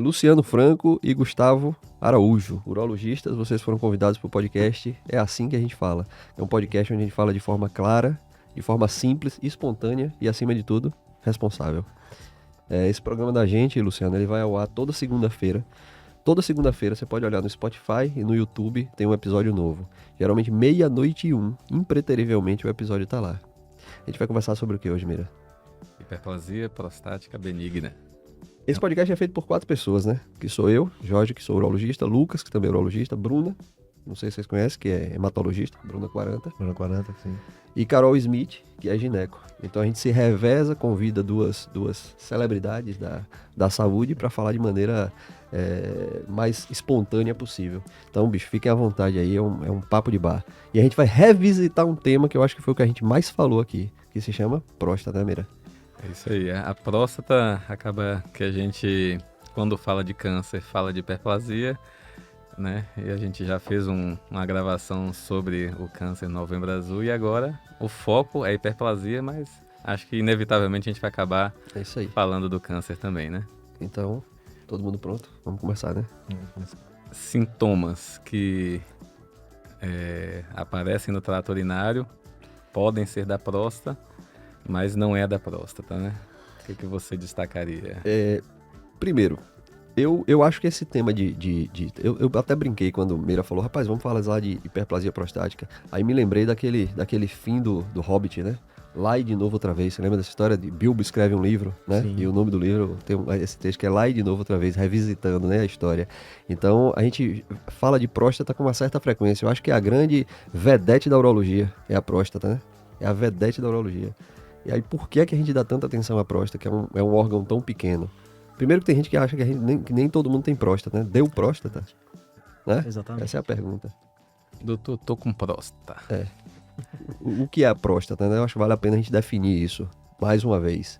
Luciano Franco e Gustavo Araújo, urologistas. Vocês foram convidados para o podcast. É assim que a gente fala. É um podcast onde a gente fala de forma clara, de forma simples, espontânea e, acima de tudo, responsável. Esse programa da gente, Luciano, ele vai ao ar toda segunda-feira. Toda segunda-feira você pode olhar no Spotify e no YouTube, tem um episódio novo. Geralmente 00:01, impreterivelmente o episódio está lá. A gente vai conversar sobre o que hoje, Mira? Hiperplasia prostática benigna. Esse podcast é feito por 4 pessoas, né? Que sou eu, Jorge, que sou urologista, Lucas, que também é urologista, Bruna, não sei se vocês conhecem, que é hematologista, Bruna 40. Bruna 40, sim. E Carol Smith, que é gineco. Então a gente se reveza, convida duas celebridades da saúde para falar de maneira mais espontânea possível. Então, bicho, fiquem à vontade aí, é um papo de bar. E a gente vai revisitar um tema que eu acho que foi o que a gente mais falou aqui, que se chama próstata, né, Mira? É isso aí. A próstata acaba que a gente, quando fala de câncer, fala de hiperplasia, né? E a gente já fez uma gravação sobre o câncer no Novembro Azul e agora o foco é hiperplasia, mas acho que inevitavelmente a gente vai acabar falando do câncer também, né? Então, todo mundo pronto? Vamos começar, né? Sintomas que aparecem no trato urinário podem ser da próstata, mas não é da próstata, né? O que você destacaria? Primeiro, eu acho que esse tema eu até brinquei quando Meira falou, rapaz, vamos falar lá de hiperplasia prostática. Aí me lembrei daquele fim do Hobbit, né? Lá e de novo outra vez. Você lembra dessa história de Bilbo escreve um livro, né? Sim. E o nome do livro tem esse texto que é Lá e de novo outra vez, revisitando, né, a história. Então, a gente fala de próstata com uma certa frequência. Eu acho que a grande vedete da urologia é a próstata, né? É a vedete da urologia. E aí, por que a gente dá tanta atenção à próstata, que é um órgão tão pequeno? Primeiro que tem gente que acha que nem todo mundo tem próstata, né? Deu próstata, né? Exatamente. Essa é a pergunta. Doutor, tô com próstata. O que é a próstata, né? Eu acho que vale a pena a gente definir isso, mais uma vez.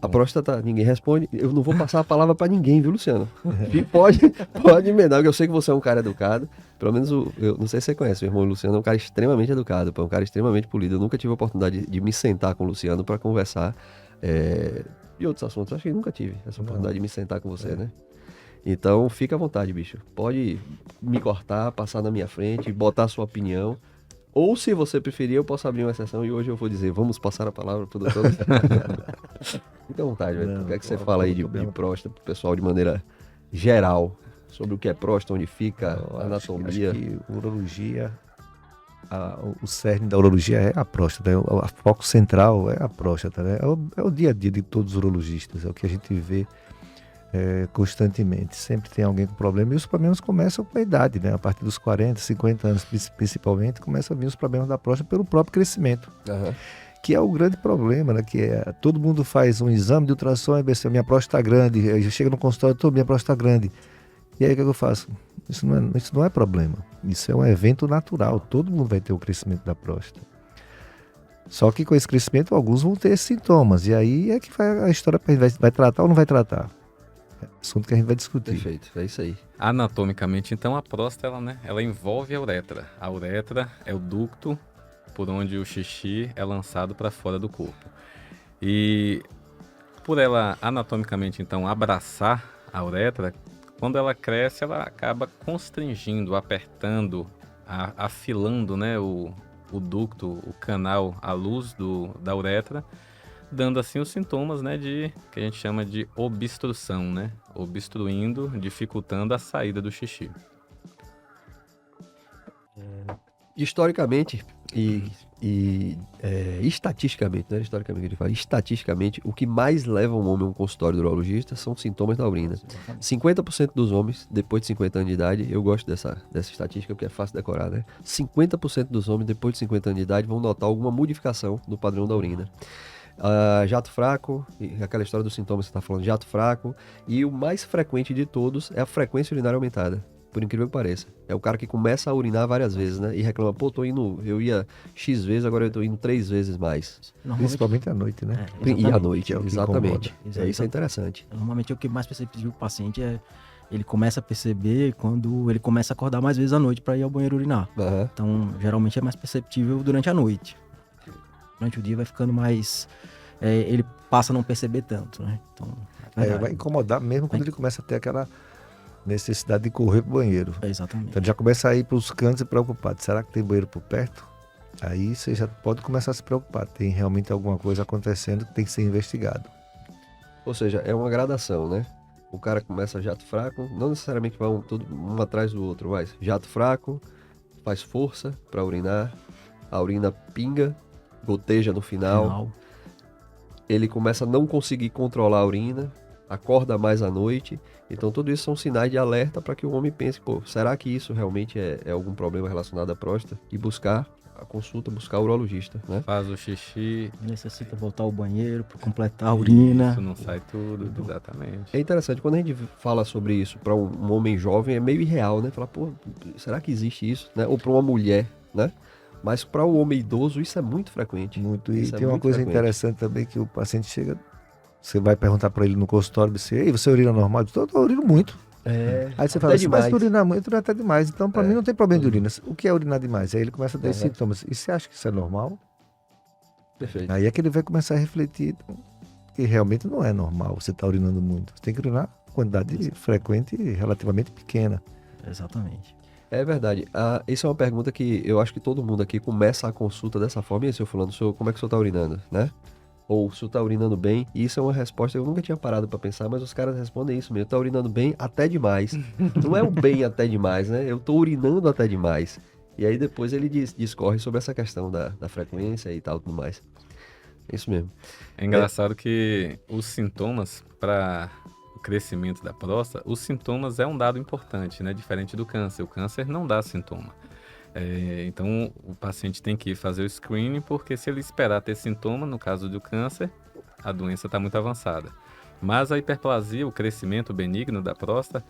A próstata, ninguém responde. Eu não vou passar a palavra pra ninguém, viu, Luciano? E pode emendar, porque eu sei que você é um cara educado. Pelo menos, eu não sei se você conhece, o irmão Luciano é um cara extremamente educado, é um cara extremamente polido. Eu nunca tive a oportunidade de me sentar com o Luciano pra conversar de outros assuntos. Acho que nunca tive essa oportunidade de me sentar com você, né? Então, fica à vontade, bicho. Pode me cortar, passar na minha frente, botar a sua opinião. Ou, se você preferir, eu posso abrir uma exceção e hoje eu vou dizer, vamos passar a palavra para o doutor. Fica à vontade, velho. O que é que você fala aí de próstata pro pessoal de maneira geral? Sobre o que é próstata, onde fica, a anatomia. Acho que urologia, o cerne da urologia é a próstata, né? O foco central é a próstata, né? É o dia a dia de todos os urologistas, é o que a gente vê constantemente. Sempre tem alguém com problema, e os problemas começam com a idade, né? A partir dos 40, 50 anos principalmente, começam a vir os problemas da próstata pelo próprio crescimento. Uhum. Que é o grande problema, né? Que todo mundo faz um exame de ultrassom e pensa, minha próstata está grande, aí chega no consultório, minha próstata está grande. E aí o que eu faço? Isso não é problema, isso é um evento natural, todo mundo vai ter o crescimento da próstata. Só que com esse crescimento alguns vão ter esses sintomas, e aí é que a história vai tratar ou não vai tratar. É assunto que a gente vai discutir. Perfeito, é isso aí. Anatomicamente, então, a próstata, ela envolve a uretra. A uretra é o ducto por onde o xixi é lançado para fora do corpo. E por ela anatomicamente, então, abraçar a uretra, quando ela cresce, ela acaba constringindo, apertando, afilando, né, o ducto, o canal, a luz da uretra, dando assim os sintomas, né, que a gente chama de obstrução, né, obstruindo, dificultando a saída do xixi. Historicamente e estatisticamente, né? Historicamente, ele fala, estatisticamente, o que mais leva um homem a um consultório do urologista são sintomas da urina. 50% dos homens, depois de 50 anos de idade, eu gosto dessa estatística porque é fácil decorar, né? 50% dos homens, depois de 50 anos de idade, vão notar alguma modificação no padrão da urina. Jato fraco, aquela história dos sintomas que você está falando, jato fraco, e o mais frequente de todos é a frequência urinária aumentada. Por incrível que pareça. É o cara que começa a urinar várias vezes, né? E reclama, eu ia X vezes, agora eu tô indo 3 vezes mais. Principalmente à noite, né? E à noite, exatamente. Exatamente. Isso é interessante. Normalmente o que mais perceptível o paciente ele começa a perceber quando ele começa a acordar mais vezes à noite para ir ao banheiro urinar. Uhum. Então, geralmente é mais perceptível durante a noite. Durante o dia vai ficando mais ele passa a não perceber tanto, né? Então, Vai incomodar mesmo quando ele começa a ter aquela necessidade de correr pro banheiro. Exatamente. Então ele já começa a ir para os cantos e preocupado. Será que tem banheiro por perto? Aí você já pode começar a se preocupar. Tem realmente alguma coisa acontecendo que tem que ser investigado. Ou seja, é uma gradação, né? O cara começa jato fraco, não necessariamente vai um atrás do outro, mas jato fraco, faz força para urinar, a urina pinga, goteja no final, ele começa a não conseguir controlar a urina, acorda mais à noite, então tudo isso são sinais de alerta para que o homem pense, pô, será que isso realmente é algum problema relacionado à próstata? E buscar a consulta, buscar o urologista, né? Faz o xixi, Necessita voltar ao banheiro para completar a urina. isso não sai tudo, exatamente. É interessante, quando a gente fala sobre isso para um homem jovem, é meio irreal, né? Falar, pô, será que existe isso? Né? Ou para uma mulher, né? Mas para o homem idoso, isso é muito frequente. Muito. E Isso é tem uma muito coisa frequente. interessante também, que o paciente chega, você vai perguntar para ele no consultório, ei, você urina normal? Eu urino muito. Aí você fala assim, mas tu urina muito, urina até demais. Então, para mim, não tem problema de urina. O que é urinar demais? Aí ele começa a ter sintomas. E você acha que isso é normal? Perfeito. Aí é que ele vai começar a refletir que realmente não é normal você estar urinando muito. Você tem que urinar quantidade frequente e relativamente pequena. Exatamente. É verdade. Essa é uma pergunta que eu acho que todo mundo aqui começa a consulta dessa forma. E aí, seu fulano, como é que o senhor está urinando, né? Ou se o senhor está urinando bem. E isso é uma resposta que eu nunca tinha parado para pensar, mas os caras respondem isso mesmo. Tá urinando bem até demais. Não é o bem até demais, né? Eu tô urinando até demais. E aí depois ele discorre sobre essa questão da frequência e tal, tudo mais. É isso mesmo. É engraçado que os sintomas para o crescimento da próstata, os sintomas é um dado importante, né? Diferente do câncer. O câncer não dá sintoma. Então o paciente tem que fazer o screening, porque se ele esperar ter sintoma, no caso do câncer, a doença está muito avançada. Mas a hiperplasia, o crescimento benigno da próstata,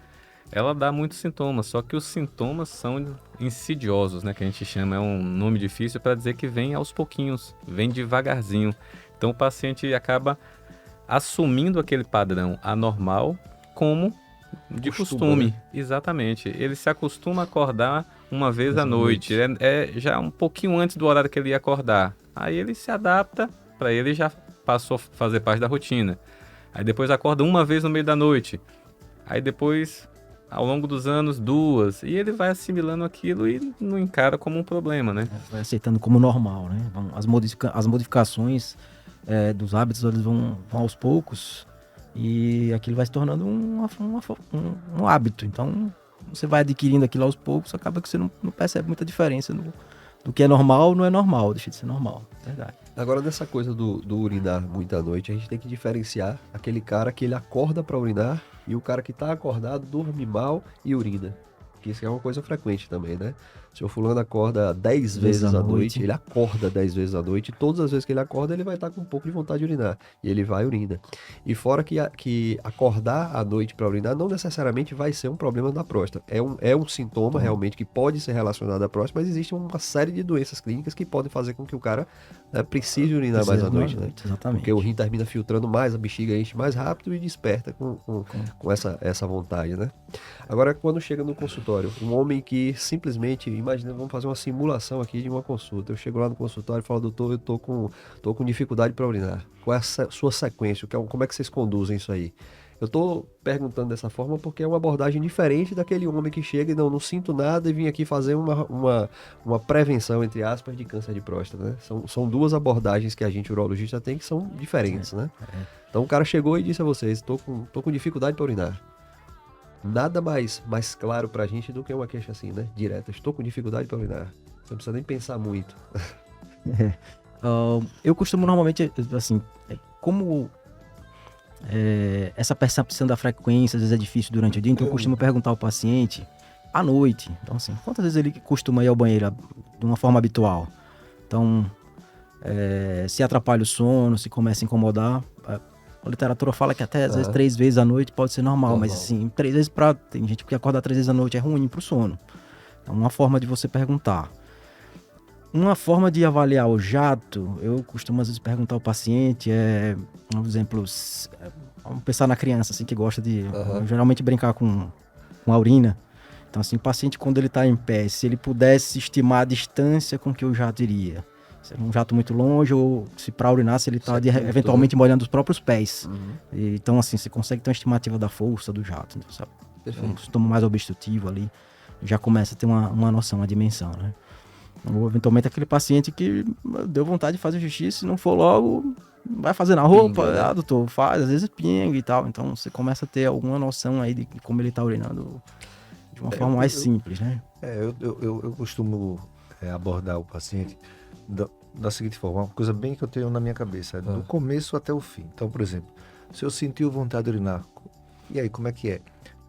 ela dá muitos sintomas, só que os sintomas são insidiosos, né? Que a gente chama, é um nome difícil para dizer que vem aos pouquinhos, vem devagarzinho. Então o paciente acaba assumindo aquele padrão anormal como de costume. Né? Exatamente. Ele se acostuma a acordar uma vez à noite. É já um pouquinho antes do horário que ele ia acordar. Aí ele se adapta, para ele já passou a fazer parte da rotina. Aí depois acorda uma vez no meio da noite. Aí depois, ao longo dos anos, 2. E ele vai assimilando aquilo e não encara como um problema, né? Vai aceitando como normal, né? As modificações dos hábitos, eles vão aos poucos, e aquilo vai se tornando um hábito. Então, você vai adquirindo aquilo aos poucos, acaba que você não percebe muita diferença do que é normal, não é normal, deixa de ser normal, verdade. Agora, dessa coisa do urinar muito à noite, a gente tem que diferenciar aquele cara que ele acorda para urinar e o cara que tá acordado, dorme mal e urina. Que isso é uma coisa frequente também, né? O seu fulano acorda 10 vezes à noite, ele acorda 10 vezes à noite, e todas as vezes que ele acorda, ele vai estar com um pouco de vontade de urinar. E ele vai e urina. E fora que acordar à noite para urinar não necessariamente vai ser um problema da próstata. É um sintoma realmente que pode ser relacionado à próstata, mas existe uma série de doenças clínicas que podem fazer com que o cara precise urinar mais à noite, né? Exatamente. Porque o rim termina filtrando mais, a bexiga enche mais rápido e desperta com essa vontade, né? Agora, quando chega no consultório, um homem que simplesmente, imagina, vamos fazer uma simulação aqui de uma consulta. Eu chego lá no consultório e falo, doutor, eu tô com dificuldade para urinar. Qual é a sua sequência? Como é que vocês conduzem isso aí? Eu tô perguntando dessa forma porque é uma abordagem diferente daquele homem que chega e não sinto nada e vim aqui fazer uma prevenção, entre aspas, de câncer de próstata, né? São duas abordagens que a gente, urologista, tem que são diferentes, né? Então o cara chegou e disse a vocês, tô com dificuldade para urinar. Nada mais claro pra gente do que uma queixa assim, né? Direta. Estou com dificuldade para urinar. Você não precisa nem pensar muito. Eu costumo normalmente, assim, como essa percepção da frequência às vezes é difícil durante o dia, então eu costumo perguntar ao paciente à noite. Então, assim, quantas vezes ele costuma ir ao banheiro de uma forma habitual? Então, se atrapalha o sono, se começa a incomodar. A literatura fala que até às vezes 3 vezes à noite pode ser normal, mas assim, 3 vezes tem gente que acordar 3 vezes à noite é ruim pro sono. Então, uma forma de você perguntar. Uma forma de avaliar o jato, eu costumo às vezes perguntar ao paciente, por exemplo, vamos pensar na criança assim, que gosta de geralmente brincar com a urina. Então, assim, o paciente, quando ele está em pé, se ele pudesse estimar a distância com que o jato iria, Se é um jato muito longe ou se para urinar, se ele está Sepulto, eventualmente molhando os próprios pés. Uhum. Então, assim, você consegue ter uma estimativa da força do jato. Então, sabe? Perfeito. Um sintoma mais obstrutivo ali, já começa a ter uma noção, uma dimensão, né? Ou eventualmente aquele paciente que deu vontade de fazer xixi, se não for logo, vai fazer na roupa, Pinga, né? doutor, faz, às vezes pinga e tal. Então você começa a ter alguma noção aí de como ele tá urinando de uma forma mais simples, né? Eu costumo abordar o paciente da seguinte forma, uma coisa bem que eu tenho na minha cabeça, do começo até o fim. Então, por exemplo, se eu sentir vontade de urinar, e aí, como é que é?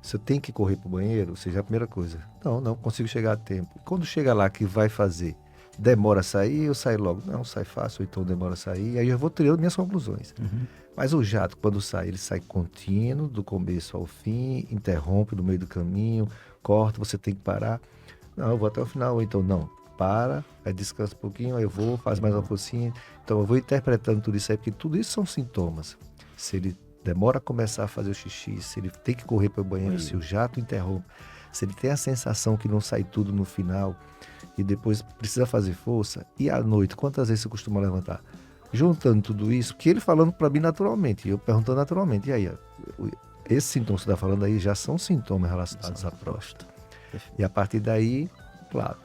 Se eu tenho que correr para o banheiro, seja a primeira coisa. Não consigo chegar a tempo. Quando chega lá que vai fazer, demora a sair, eu saio logo. Não, sai fácil, ou então demora a sair, aí eu vou tirando minhas conclusões. Mas o jato, quando sai, ele sai contínuo, do começo ao fim, interrompe no meio do caminho, corta, você tem que parar. Não, eu vou até o final, ou então não, para, aí descansa um pouquinho, aí eu vou, faz mais uma forcinha. Então eu vou interpretando tudo isso aí, porque tudo isso são sintomas. Se ele demora a começar a fazer o xixi, se ele tem que correr para o banheiro, se o jato interrompe, se ele tem a sensação que não sai tudo no final e depois precisa fazer força, e à noite, quantas vezes você costuma levantar? Juntando tudo isso, que ele falando para mim naturalmente, e eu perguntando naturalmente, e aí, esses sintomas que você está falando aí já são sintomas relacionados à próstata. E a partir daí, claro,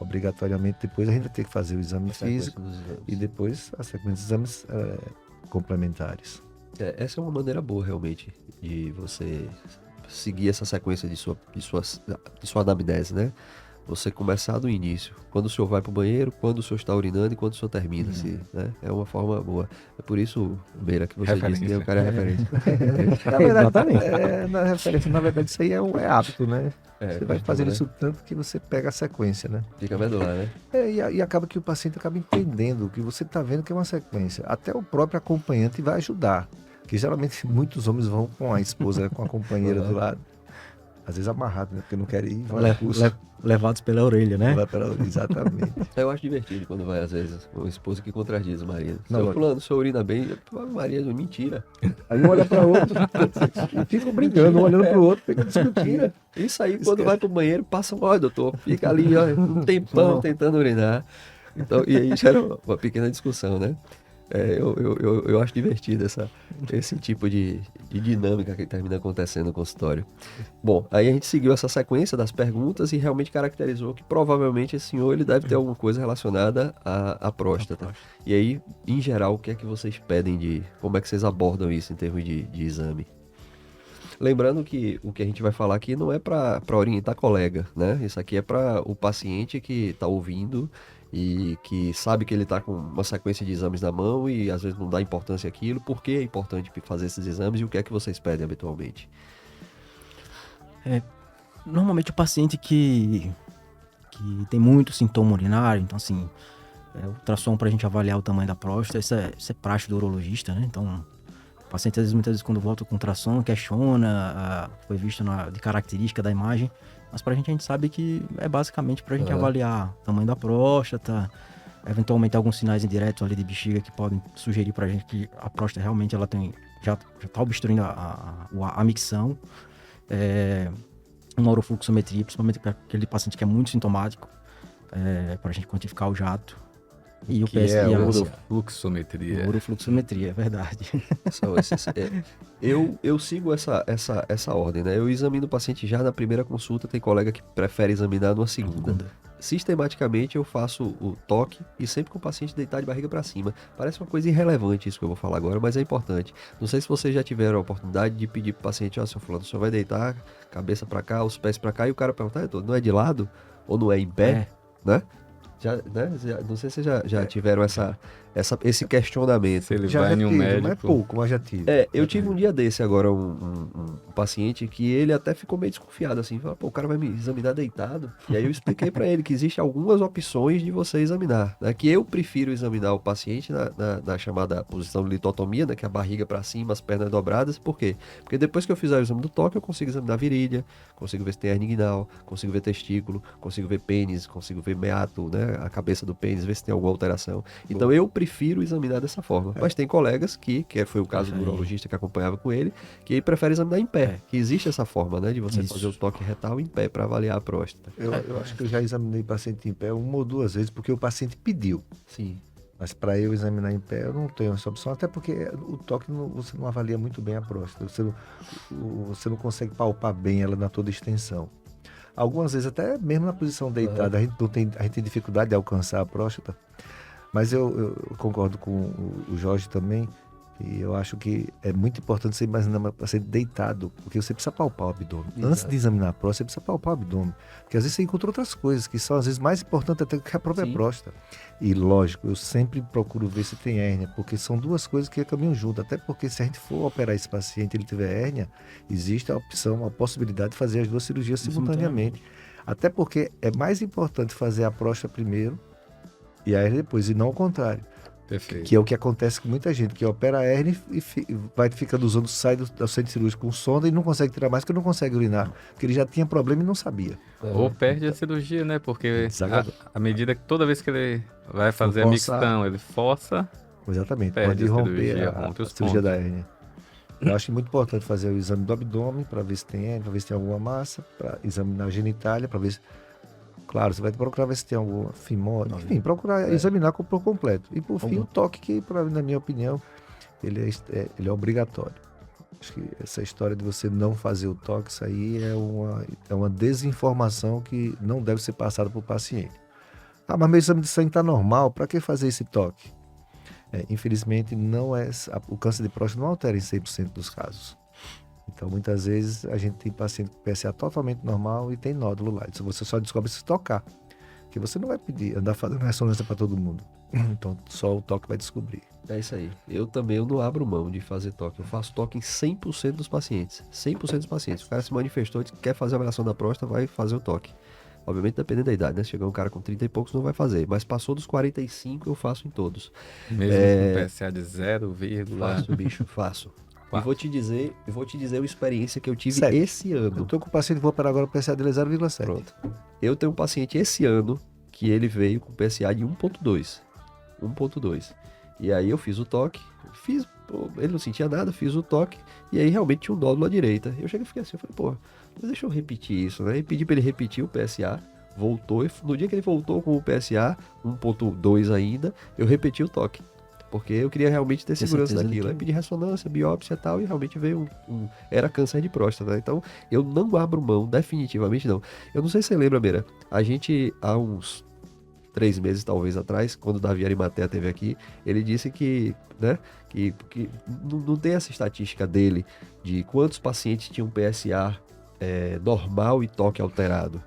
obrigatoriamente depois a gente vai ter que fazer o exame físico e depois a sequência de exames complementares. Essa é uma maneira boa, realmente, de você seguir essa sequência de sua anamnese, né? Você começar do início. Quando o senhor vai para o banheiro, quando o senhor está urinando e quando o senhor termina. Né? É uma forma boa. É por isso, Beira, que você disse que o cara é referência. Na verdade, na verdade, isso aí é hábito, né? Você vai fazendo né? isso tanto que você pega a sequência, né? Fica medular, né? E acaba que o paciente acaba entendendo que você está vendo que é uma sequência. Até o próprio acompanhante vai ajudar. Que geralmente muitos homens vão com a esposa, né, com a companheira do lado. Às vezes amarrado, né? Porque não quer ir. Levados pela orelha, né? Exatamente. Eu acho divertido quando vai, às vezes, uma esposa que contradiz o marido. Não, Seu fulano, o senhor urina bem. Maria, mentira. Aí um olha para o outro e ficam brincando, um olhando para o outro, fica discutindo. Isso aí, quando vai pro banheiro, passa olha, doutor, fica ali, ó, um tempão tentando urinar. Então, e aí gera uma pequena discussão, né? Eu acho divertido esse tipo de dinâmica que termina acontecendo no consultório. Bom, aí a gente seguiu essa sequência das perguntas e realmente caracterizou que provavelmente esse senhor ele deve ter alguma coisa relacionada à próstata. E aí, em geral, o que é que vocês pedem como é que vocês abordam isso em termos de exame? Lembrando que o que a gente vai falar aqui não é para orientar colega, né? Isso aqui é para o paciente que está ouvindo e que sabe que ele está com uma sequência de exames na mão e às vezes não dá importância àquilo. Por que é importante fazer esses exames e o que é que vocês pedem habitualmente? Normalmente o paciente que tem muito sintoma urinário, então assim, ultrassom para a gente avaliar o tamanho da próstata, isso é praxe do urologista, né? Então o paciente muitas vezes quando volta com ultrassom questiona, foi visto de característica da imagem, mas pra gente a gente sabe que é basicamente pra gente avaliar o tamanho da próstata, eventualmente alguns sinais indiretos ali de bexiga que podem sugerir pra gente que a próstata realmente ela já tá obstruindo a micção, uma urofluxometria, principalmente para aquele paciente que é muito sintomático, pra gente quantificar o jato. E o PSA. É a urofluxometria. Urofluxometria, é verdade. Eu sigo essa ordem, né? Eu examino o paciente já na primeira consulta, tem colega que prefere examinar numa segunda. Sistematicamente eu faço o toque e sempre com o paciente deitar de barriga para cima. Parece uma coisa irrelevante isso que eu vou falar agora, mas é importante. Não sei se vocês já tiveram a oportunidade de pedir pro paciente, seu fulano, o senhor vai deitar, cabeça para cá, os pés para cá, e o cara pergunta, não é de lado? Ou não é em pé? Né? Não sei se vocês já tiveram esse questionamento. Se ele vai em um médico. Não é pouco, mas já tive. Eu tive um dia desse agora, um paciente que ele até ficou meio desconfiado, assim, falou, o cara vai me examinar deitado. E aí eu expliquei pra ele que existem algumas opções de você examinar, né? Que eu prefiro examinar o paciente na chamada posição de litotomia, né? Que é a barriga pra cima, as pernas dobradas. Por quê? Porque depois que eu fizer o exame do toque, eu consigo examinar a virilha, consigo ver se tem hernia inguinal, consigo ver testículo, consigo ver pênis, consigo ver meato, né? A cabeça do pênis, ver se tem alguma alteração. Então eu prefiro prefiro examinar dessa forma. Mas tem colegas que foi o caso do urologista que acompanhava com ele, que prefere examinar em pé. Que existe essa forma, né, de você Isso. fazer o toque retal em pé para avaliar a próstata. Eu acho que eu já examinei paciente em pé uma ou duas vezes, porque o paciente pediu. Sim. Mas para eu examinar em pé, eu não tenho essa opção, até porque o toque você não avalia muito bem a próstata. Você não consegue palpar bem ela na toda extensão. Algumas vezes, até mesmo na posição deitada, a gente tem dificuldade de alcançar a próstata. Mas eu concordo com o Jorge também, e eu acho que é muito importante você imaginar o paciente deitado, porque você precisa palpar o abdômen. Exato. Antes de examinar a próstata, você precisa palpar o abdômen. Porque às vezes você encontra outras coisas que são às vezes mais importantes até que a própria Sim. próstata. E lógico, eu sempre procuro ver se tem hérnia, porque são duas coisas que caminham junto. Até porque se a gente for operar esse paciente e ele tiver hérnia, existe a opção, a possibilidade de fazer as duas cirurgias simultaneamente. Até porque é mais importante fazer a próstata primeiro e a hérnia depois, e não ao contrário. Perfeito. Que é o que acontece com muita gente, que opera a hérnia e vai ficando usando, sai do centro cirúrgico com sonda e não consegue tirar mais, porque não consegue urinar. Porque ele já tinha problema e não sabia. Ou perde a cirurgia, né? Porque Exato. à medida que toda vez que ele vai fazer a Forçar. micção, ele força. Exatamente, Perde pode a romper cirurgia, a rompe os cirurgia pontos. da hérnia. Eu acho muito importante fazer o exame do abdômen para ver se tem hérnia, para ver se tem alguma massa, para examinar a genitália, para ver se... Claro, você vai procurar ver se tem alguma fimose, enfim, procurar examinar por completo. E por fim, o toque, que na minha opinião, ele é obrigatório. Acho que essa história de você não fazer o toque, isso aí é uma desinformação que não deve ser passada para o paciente. Ah, mas meu exame de sangue está normal, para que fazer esse toque? Infelizmente, o câncer de próstata não altera em 100% dos casos. Então, muitas vezes, a gente tem paciente com PSA totalmente normal e tem nódulo lá. Isso você só descobre se tocar. Porque você não vai andar fazendo ressonância para todo mundo. Então, só o toque vai descobrir. É isso aí. Eu não abro mão de fazer toque. Eu faço toque em 100% dos pacientes. 100% dos pacientes. O cara se manifestou, disse que quer fazer a avaliação da próstata, vai fazer o toque. Obviamente, dependendo da idade, né? Se chegar um cara com 30 e poucos, não vai fazer. Mas passou dos 45, eu faço em todos. Mesmo com PSA de 0, Faço, bicho, faço. E vou te dizer uma experiência que eu tive Sério? esse ano. Eu estou com o paciente, vou operar agora, o PSA dele é 0,7. Pronto. Eu tenho um paciente esse ano que ele veio com PSA de 1.2. 1.2. E aí eu fiz o toque, ele não sentia nada, fiz o toque, e aí realmente tinha um nódulo à direita. Eu cheguei e fiquei assim, eu falei, pô, mas deixa eu repetir isso, né? E pedi pra ele repetir o PSA, voltou, e no dia que ele voltou com o PSA, 1.2 ainda, eu repeti o toque. Porque eu queria realmente ter segurança certeza daquilo. que- Aí pedi ressonância, biópsia e tal, e realmente veio era câncer de próstata, né? Então, eu não abro mão, definitivamente não. Eu não sei se você lembra, Beira, a gente, há uns 3 meses talvez atrás, quando o Davi Arimatea esteve aqui, ele disse que, né, que não tem essa estatística dele de quantos pacientes tinham PSA normal e toque alterado.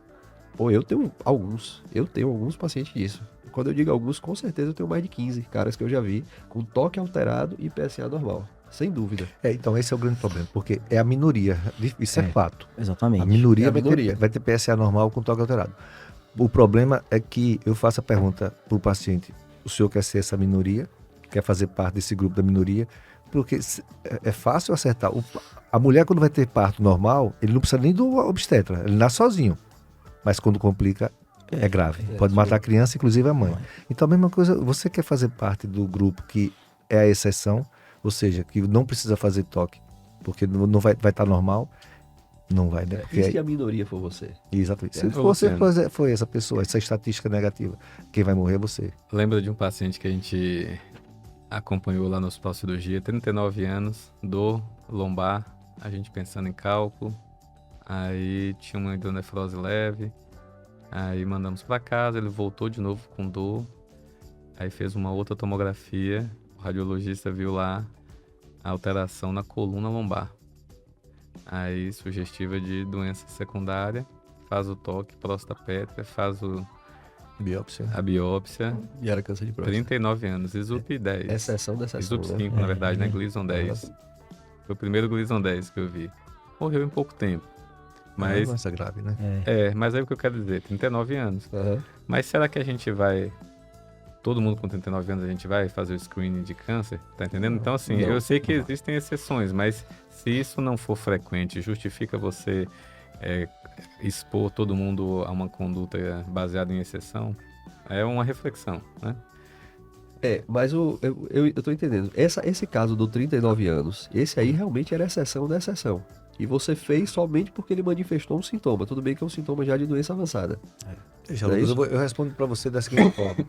Pô, eu tenho alguns pacientes disso. Quando eu digo alguns, com certeza eu tenho mais de 15 caras que eu já vi com toque alterado e PSA normal. Sem dúvida. Então esse é o grande problema, porque é a minoria, isso é fato. Exatamente. A minoria, É a minoria. vai ter PSA normal com toque alterado. O problema é que eu faço a pergunta para o paciente, o senhor quer ser essa minoria? Quer fazer parte desse grupo da minoria? Porque é fácil acertar. A mulher, quando vai ter parto normal, ele não precisa nem do obstetra, ele nasce sozinho. Mas quando complica, é grave. Pode matar a criança, inclusive a mãe. Então a mesma coisa, você quer fazer parte do grupo que é a exceção, ou seja, que não precisa fazer toque, porque não vai estar normal, não vai, né? Porque E se a minoria for você? Exatamente. Se Ô, você Luciano. foi essa pessoa, essa estatística negativa, quem vai morrer é você. Lembro de um paciente que a gente acompanhou lá no Hospital Cirurgia, 39 anos, dor lombar, a gente pensando em cálculo, aí tinha uma hidronefrose leve, aí mandamos para casa, ele voltou de novo com dor, aí fez uma outra tomografia, o radiologista viu lá a alteração na coluna lombar, aí sugestiva de doença secundária, faz o toque, próstata pétrea, faz Biópsia. a biópsia, E era câncer de próstata. 39 anos, ISUP 10. Exceção da exceção, ISUP né? 5, na verdade, né? Gleason 10. Foi o primeiro Gleason 10 que eu vi. Morreu em pouco tempo. Mas, Doença grave, né? mas aí o que eu quero dizer, 39 anos. Aham. Mas será que a gente vai... Todo mundo com 39 anos a gente vai fazer o screening de câncer? Tá entendendo? Então, assim, Não. eu sei que existem exceções, mas se isso não for frequente, justifica você expor todo mundo a uma conduta baseada em exceção? É uma reflexão, né? Mas eu tô entendendo. Esse caso do 39 anos, esse aí realmente era exceção da exceção. E você fez somente porque ele manifestou um sintoma. Tudo bem que é um sintoma já de doença avançada. Veja, Não é Lucas, isso? eu respondo para você da seguinte forma.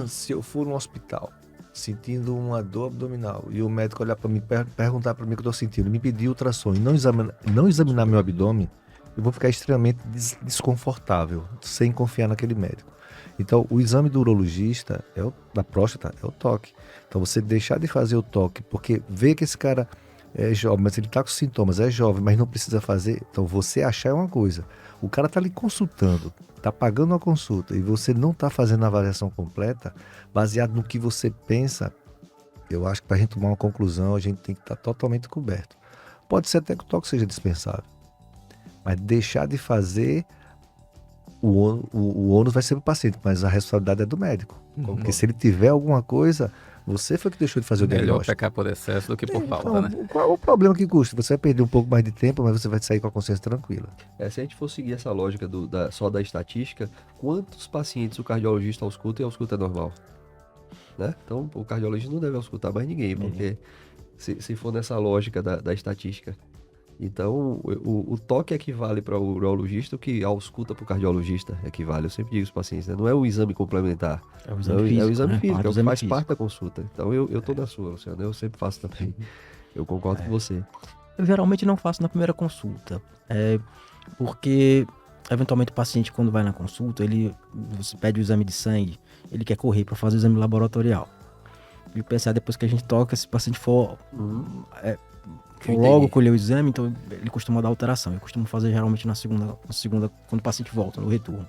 Se eu for no hospital sentindo uma dor abdominal e o médico olhar para mim, perguntar para mim o que eu estou sentindo, me pedir ultrassom e não examinar meu abdômen, eu vou ficar extremamente desconfortável, sem confiar naquele médico. Então, o exame do urologista da próstata é o toque. Então, você deixar de fazer o toque, porque vê que esse cara é jovem, mas ele está com sintomas, é jovem, mas não precisa fazer. Então, você achar é uma coisa. O cara está lhe consultando, está pagando uma consulta e você não está fazendo a avaliação completa, baseado no que você pensa, eu acho que para a gente tomar uma conclusão, a gente tem que estar totalmente coberto. Pode ser até que o toque seja dispensável, mas deixar de fazer, o ônus vai ser para o paciente, mas a responsabilidade é do médico. Porque se ele tiver alguma coisa, você foi que deixou de fazer o Melhor diagnóstico. pecar por excesso do que por falta, Então, né? qual é o problema que custa? Você vai perder um pouco mais de tempo, mas você vai sair com a consciência tranquila. Se a gente for seguir essa lógica só da estatística, quantos pacientes o cardiologista ausculta e a ausculta é normal? Né? Então, o cardiologista não deve auscultar mais ninguém, porque se for nessa lógica da estatística. Então, o toque equivale para o urologista, o que a ausculta para o cardiologista equivale. Eu sempre digo aos pacientes, né? Não é um exame complementar. É o exame físico, é o exame né? físico, Parte é do o que exame faz físico. parte da consulta. Então, eu tô na sua, Luciano. Eu sempre faço também. Eu concordo com você. Eu geralmente não faço na primeira consulta, porque eventualmente o paciente quando vai na consulta, você pede o exame de sangue, ele quer correr para fazer o exame laboratorial. E o PSA, depois que a gente toca, se o paciente for logo colher o exame, então ele costuma dar alteração. Eu costumo fazer geralmente na segunda, quando o paciente volta, no retorno.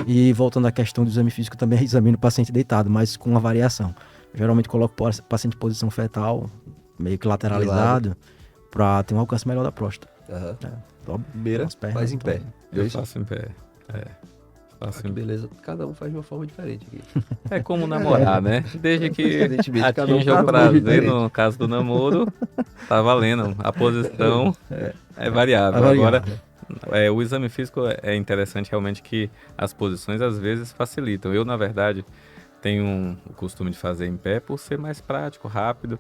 E voltando à questão do exame físico, também examino o paciente deitado, mas com uma variação. Eu geralmente coloco o paciente em posição fetal, meio que lateralizado, para ter um alcance melhor da próstata. Primeira, As pernas, faz em então. pé. Eu faço em pé. Faço Que em... beleza. Cada um faz de uma forma diferente aqui. É como namorar, né? Desde que Evidentemente, cada um atinja faz o de uma forma prazer, diferente. no caso do namoro, tá valendo. A posição é variável. É variável. Agora, o exame físico é interessante realmente que as posições às vezes facilitam. Eu, na verdade, tenho o costume de fazer em pé por ser mais prático, rápido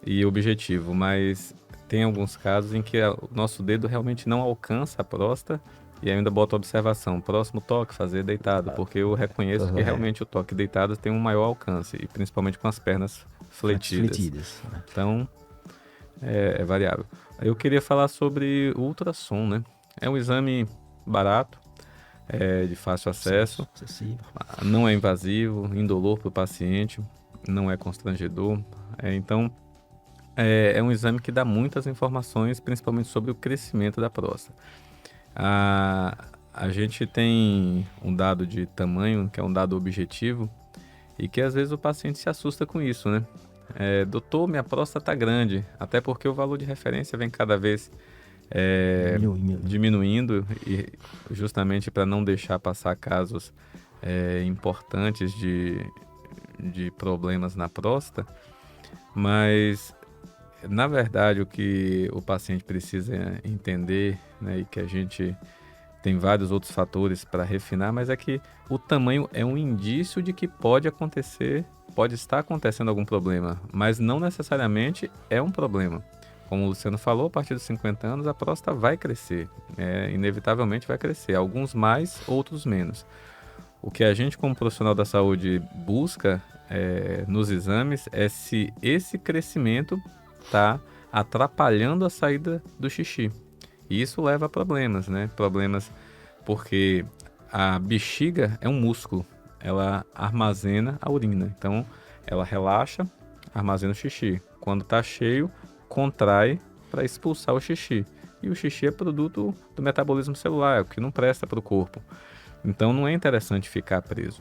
e objetivo, mas tem alguns casos em que o nosso dedo realmente não alcança a próstata e ainda boto observação, próximo toque, fazer deitado, porque eu reconheço que realmente o toque deitado tem um maior alcance, e principalmente com as pernas fletidas. Então, é variável. Eu queria falar sobre o ultrassom, né? É um exame barato, de fácil acesso, Acessível. não é invasivo, indolor para o paciente, não é constrangedor. Então, é um exame que dá muitas informações, principalmente sobre o crescimento da próstata. A gente tem um dado de tamanho, que é um dado objetivo, e que às vezes o paciente se assusta com isso, né? Doutor, minha próstata está grande, até porque o valor de referência vem cada vez diminuindo, e justamente para não deixar passar casos importantes de problemas na próstata, mas na verdade o que o paciente precisa entender, né, e que a gente tem vários outros fatores para refinar, mas é que o tamanho é um indício de que pode estar acontecendo algum problema, mas não necessariamente é um problema. Como o Luciano falou, a partir dos 50 anos a próstata vai crescer, inevitavelmente vai crescer, alguns mais, outros menos. O que a gente como profissional da saúde busca nos exames é se esse crescimento está atrapalhando a saída do xixi. E isso leva a problemas, né? Problemas porque a bexiga é um músculo, ela armazena a urina. Então, ela relaxa, armazena o xixi. Quando está cheio, contrai para expulsar o xixi. E o xixi é produto do metabolismo celular, é o que não presta para o corpo. Então, não é interessante ficar preso.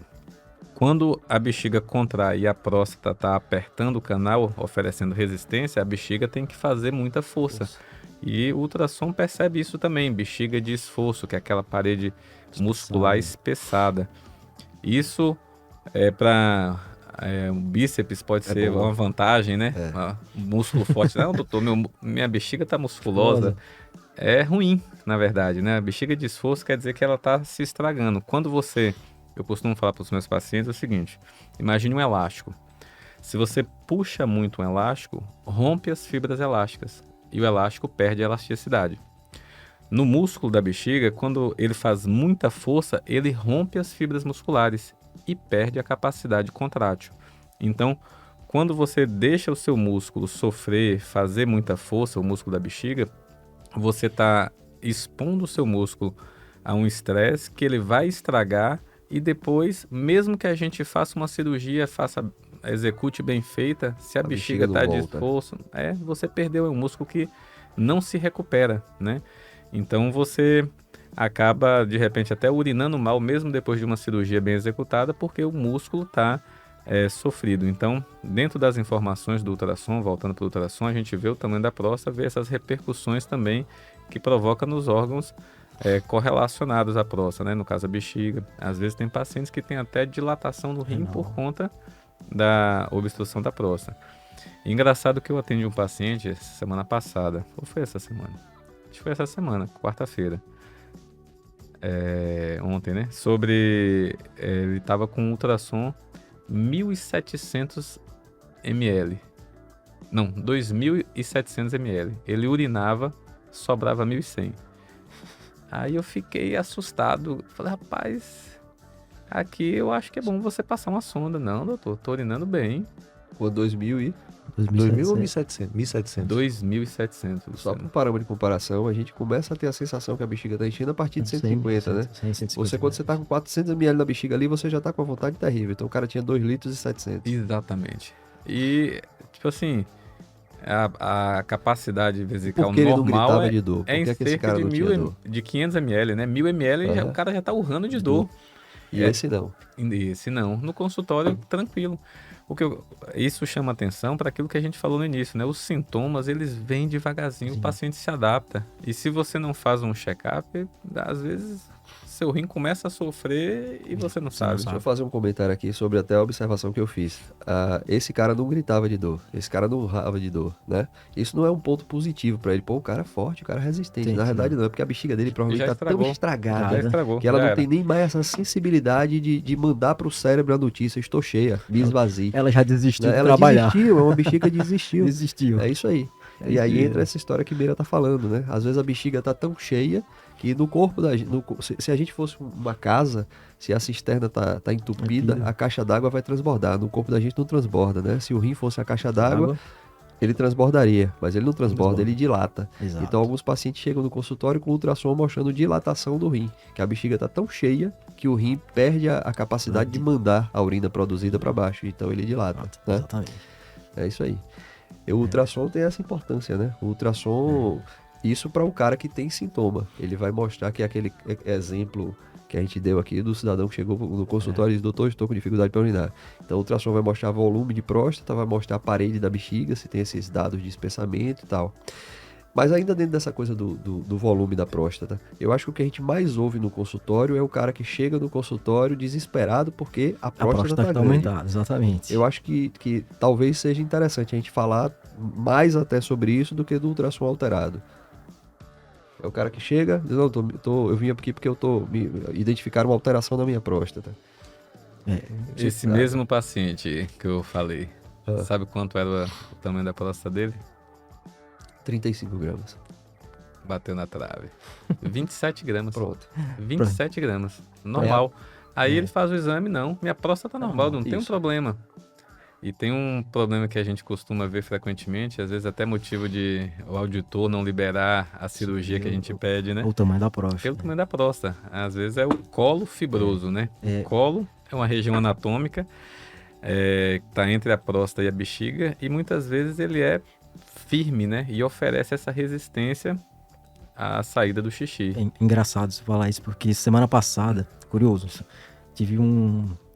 Quando a bexiga contrai e a próstata está apertando o canal, oferecendo resistência, a bexiga tem que fazer muita força. E o ultrassom percebe isso também, bexiga de esforço, que é aquela parede muscular espessada. Isso para o bíceps pode ser uma vantagem, né? Um músculo forte. Não, doutor, minha bexiga está musculosa. É ruim, na verdade, né? A bexiga de esforço quer dizer que ela está se estragando. Eu costumo falar para os meus pacientes o seguinte: imagine um elástico. Se você puxa muito um elástico, rompe as fibras elásticas e o elástico perde a elasticidade. No músculo da bexiga, quando ele faz muita força, ele rompe as fibras musculares e perde a capacidade contrátil. Então, quando você deixa o seu músculo sofrer, fazer muita força, o músculo da bexiga, você está expondo o seu músculo a um estresse que ele vai estragar e depois, mesmo que a gente faça uma cirurgia, execute bem feita, se a bexiga não está de volta. esforço, você perdeu um músculo que não se recupera, né? Então você acaba, de repente, até urinando mal, mesmo depois de uma cirurgia bem executada, porque o músculo está sofrido. Então, dentro das informações do ultrassom, voltando para o ultrassom, a gente vê o tamanho da próstata, vê essas repercussões também que provoca nos órgãos correlacionados à próstata, né? No caso, a bexiga. Às vezes tem pacientes que têm até dilatação no rim por conta da obstrução da próstata. E engraçado que eu atendi um paciente semana passada, ou foi essa semana? Acho que foi essa semana, quarta-feira. Ontem, né? Ele estava com ultrassom 1.700 ml. Não, 2.700 ml. Ele urinava, sobrava 1.100. Aí eu fiquei assustado. Falei, rapaz, aqui eu acho que é bom você passar uma sonda. Não, doutor, tô urinando bem. Com 2000 e... 2.000 ou 1.700? 1.700. 2.700. Só para um parâmetro de comparação, a gente começa a ter a sensação que a bexiga está enchendo a partir de 150, né? 150 Quando você tá com 400 ml na bexiga ali, você já tá com a vontade terrível. Então o cara tinha 2 litros e 700. Exatamente. E, tipo assim, a capacidade vesical Por que ele não normal gritava de dor? Por é em que esse cerca cara de, não tinha dor? de 500 ml, né? 1.000 ml, o cara já tá urrando de dor. E esse não. Esse não. No consultório, tranquilo. Isso chama atenção para aquilo que a gente falou no início, né? Os sintomas, eles vêm devagarzinho, o paciente se adapta. E se você não faz um check-up, às vezes seu rim começa a sofrer e você não sabe. Deixa eu fazer um comentário aqui sobre até a observação que eu fiz. Esse cara não gritava de dor, esse cara não urrava de dor, né? Isso não é um ponto positivo pra ele. Pô, o cara é forte, o cara é resistente. Na verdade não, é porque a bexiga dele provavelmente Já tá tão estragou. estragada Já estragou, que ela já não era. tem nem mais essa sensibilidade de mandar pro cérebro a notícia, estou cheia, me esvazie. Ela já desistiu de Ela trabalhar. desistiu, é uma bexiga que desistiu. Desistiu. É isso aí. É E aí isso. entra essa história que Meira tá falando, né? Às vezes a bexiga tá tão cheia que no corpo da gente, se a gente fosse uma casa, se a cisterna tá entupida, a caixa d'água vai transbordar. No corpo da gente não transborda, né? Se o rim fosse a caixa d'água, ele transbordaria, mas ele não transborda, ele dilata. Exato. Então alguns pacientes chegam no consultório com ultrassom mostrando dilatação do rim, que a bexiga tá tão cheia que o rim perde a capacidade de mandar a urina produzida para baixo, então ele dilata, né? Exatamente. É isso aí. E o ultrassom tem essa importância, né? O ultrassom, isso para o cara que tem sintoma. Ele vai mostrar que é aquele exemplo que a gente deu aqui do cidadão que chegou no consultório e disse, doutor, estou com dificuldade para urinar. Então o ultrassom vai mostrar volume de próstata, vai mostrar a parede da bexiga, se tem esses dados de espessamento e tal. Mas ainda dentro dessa coisa do volume da próstata, eu acho que o que a gente mais ouve no consultório é o cara que chega no consultório desesperado porque a próstata tá está grande. aumentada, exatamente. Eu acho que talvez seja interessante a gente falar mais até sobre isso do que do ultrassom alterado. É o cara que chega, diz, não, eu vim aqui porque identificar uma alteração na minha próstata. Esse mesmo paciente que eu falei, sabe quanto era o tamanho da próstata dele? 35 gramas. Bateu na trave. 27 gramas. Pronto. 27 gramas. Normal. Aí ele faz o exame, não. Minha próstata tá normal, não tem um Isso. problema. E tem um problema que a gente costuma ver frequentemente, às vezes até motivo de o auditor não liberar a cirurgia que a gente pede, né? O tamanho da próstata. Pelo tamanho da próstata. Às vezes é o colo fibroso, né? O colo é uma região anatômica que está entre a próstata e a bexiga e muitas vezes ele é firme, né? E oferece essa resistência à saída do xixi. É engraçado você falar isso, porque semana passada, curioso,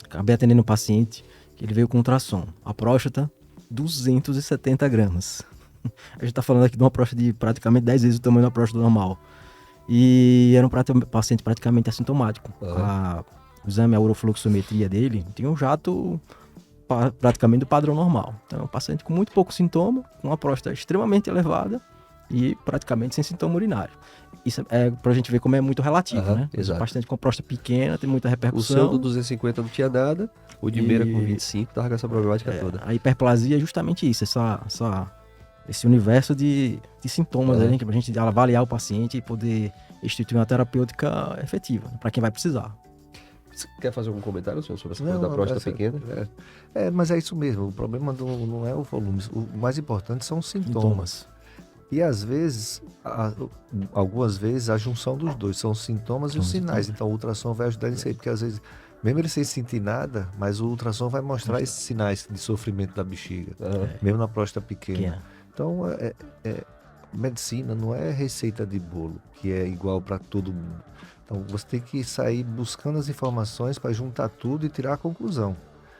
acabei atendendo um paciente que ele veio com ultrassom. A próstata, 270 gramas. A gente tá falando aqui de uma próstata de praticamente 10 vezes o tamanho da próstata normal. E era um paciente praticamente assintomático. O exame, a urofluxometria dele, tinha um jato praticamente do padrão normal. Então é um paciente com muito pouco sintoma, com uma próstata extremamente elevada e praticamente sem sintoma urinário. Isso é pra gente ver como é muito relativo, Aham, né? exato. O paciente com próstata pequena tem muita O repercussão. seu do 250 não tinha nada, o de Meira com E- 25 tava com essa problemática toda. A hiperplasia é justamente isso, esse universo de sintomas Aham. aí, que pra gente avaliar o paciente e poder instituir uma terapêutica efetiva para quem vai precisar. Você quer fazer algum comentário, senhor, sobre essa Não, coisa da próstata essa- pequena? Mas é isso mesmo. O problema não é o volume. O mais importante são os sintomas. E às vezes, algumas vezes, a junção dos dois são os sintomas e os sinais. Então o ultrassom vai ajudar nisso aí, porque às vezes, mesmo ele sem sentir nada, mas o ultrassom vai mostrar esses sinais de sofrimento da bexiga, mesmo na próstata pequena. Pequena. Então, medicina não é receita de bolo, que é igual para todo mundo. Então você tem que sair buscando as informações para juntar tudo e tirar a conclusão.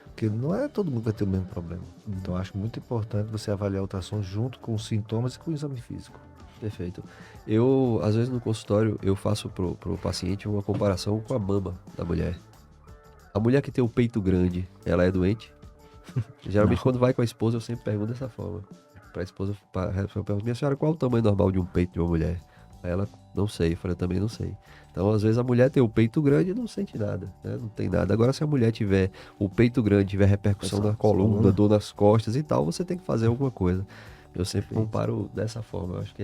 Porque não é todo mundo que vai ter o mesmo problema. Então acho muito importante você avaliar a ultrassom junto com os sintomas e com o exame físico. Perfeito. Eu, às vezes no consultório, eu faço pro paciente uma comparação com a mama da mulher. A mulher que tem o peito grande, ela é doente? Geralmente quando vai com a esposa, eu sempre pergunto dessa forma. Pra esposa, eu pergunto, minha senhora, qual é o tamanho normal de um peito de uma mulher? Aí ela, não sei. Eu falei, eu também não sei. Então, às vezes, a mulher tem o peito grande e não sente nada, né? Não tem nada. Agora, se a mulher tiver o peito grande, tiver repercussão na coluna, dor nas costas e tal, você tem que fazer alguma coisa. Eu sempre comparo dessa forma. Eu acho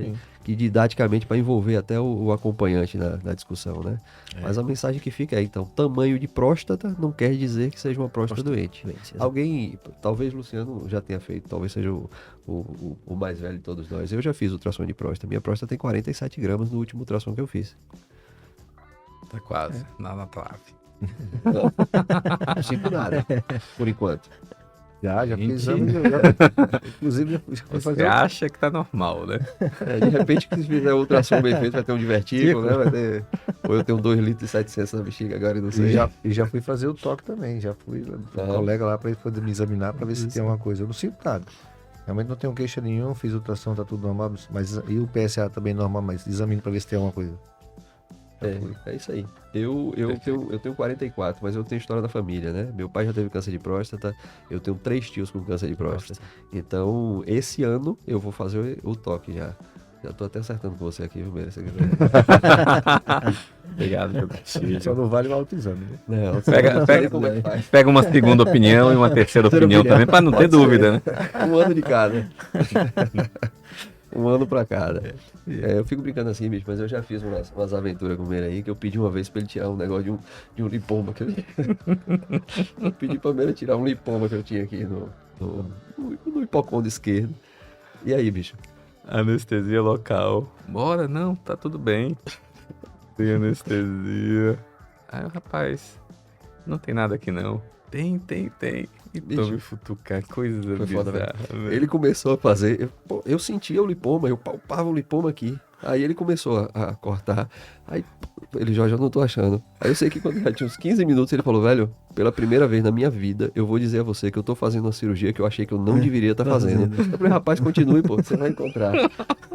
que didaticamente, para envolver até o acompanhante na discussão, né? Mas a mensagem que fica é, então, tamanho de próstata não quer dizer que seja uma próstata doente. Alguém, talvez Luciano já tenha feito, talvez seja o mais velho de todos nós. Eu já fiz ultrassom de próstata. Minha próstata tem 47 gramas no último ultrassom que eu fiz. Tá quase, na trave. Não sinto nada, por enquanto. Já Gente. fiz exame. Inclusive, já fui Você fazer acha que tá normal, né? De repente, se fizer ultrassom bem feito, vai ter um divertículo, né? Vai ter... Ou eu tenho 2,7 litros na bexiga agora e não sei. E já fui fazer o toque também. Já fui com um colega lá para ele poder me examinar para ver se tem alguma coisa. Eu não sinto nada. Realmente não tenho queixa nenhuma, fiz ultrassom, tá tudo normal. Mas, e o PSA também normal, mas examino para ver se tem alguma coisa. É isso aí. Eu tenho 44, mas eu tenho história da família, né? Meu pai já teve câncer de próstata, eu tenho 3 tios com câncer de próstata. Então, esse ano eu vou fazer o toque já. Já tô até acertando com você aqui, viu, Meira? Se você quiser. Obrigado pelo conselho. Só não vale o autoexame, né? Não, Pega- como é que faz. Pega uma segunda opinião e uma terceira opinião também, pra não ter dúvida, né? Um ano de cada. Um ano pra cada. Eu fico brincando assim, bicho, mas eu já fiz umas aventuras com o Meira aí, que eu pedi uma vez pra ele tirar um negócio de um lipoma que eu eu pedi pra Meira tirar um lipoma que eu tinha aqui no hipocôndrio esquerdo. E aí, bicho? Anestesia local. Bora, não, tá tudo bem. Tem anestesia. Aí o rapaz, não tem nada aqui não. Tem. E Bicho. tô me futucar, coisa Foi foda, bizarra, velho. Ele começou a fazer. Eu sentia o lipoma, eu palpava o lipoma aqui. Aí ele começou a cortar. Aí ele, Jorge, eu não tô achando. Aí eu sei que quando já tinha uns 15 minutos, ele falou, velho, pela primeira vez na minha vida, eu vou dizer a você que eu tô fazendo uma cirurgia que eu achei que eu não deveria estar fazendo. Eu falei, rapaz, continue, pô, você vai encontrar.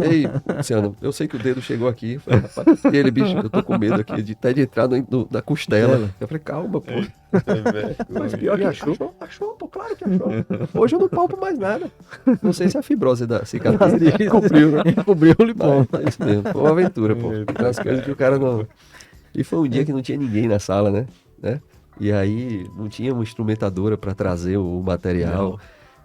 Ei, Luciano, eu sei que o dedo chegou aqui. Eu falei, rapaz, e ele, bicho, eu tô com medo aqui até de entrar na costela. Eu falei, calma, pô. Mas pior que achou, pô, claro que achou. Hoje eu não palpo mais nada. Não sei se a fibrose da cicatriz cobriu, né? Cobriu o lipoma. É isso mesmo, foi uma aventura, pô. Umas coisas que o cara não... E foi um dia que não tinha ninguém na sala, né? E aí não tinha uma instrumentadora pra trazer o material.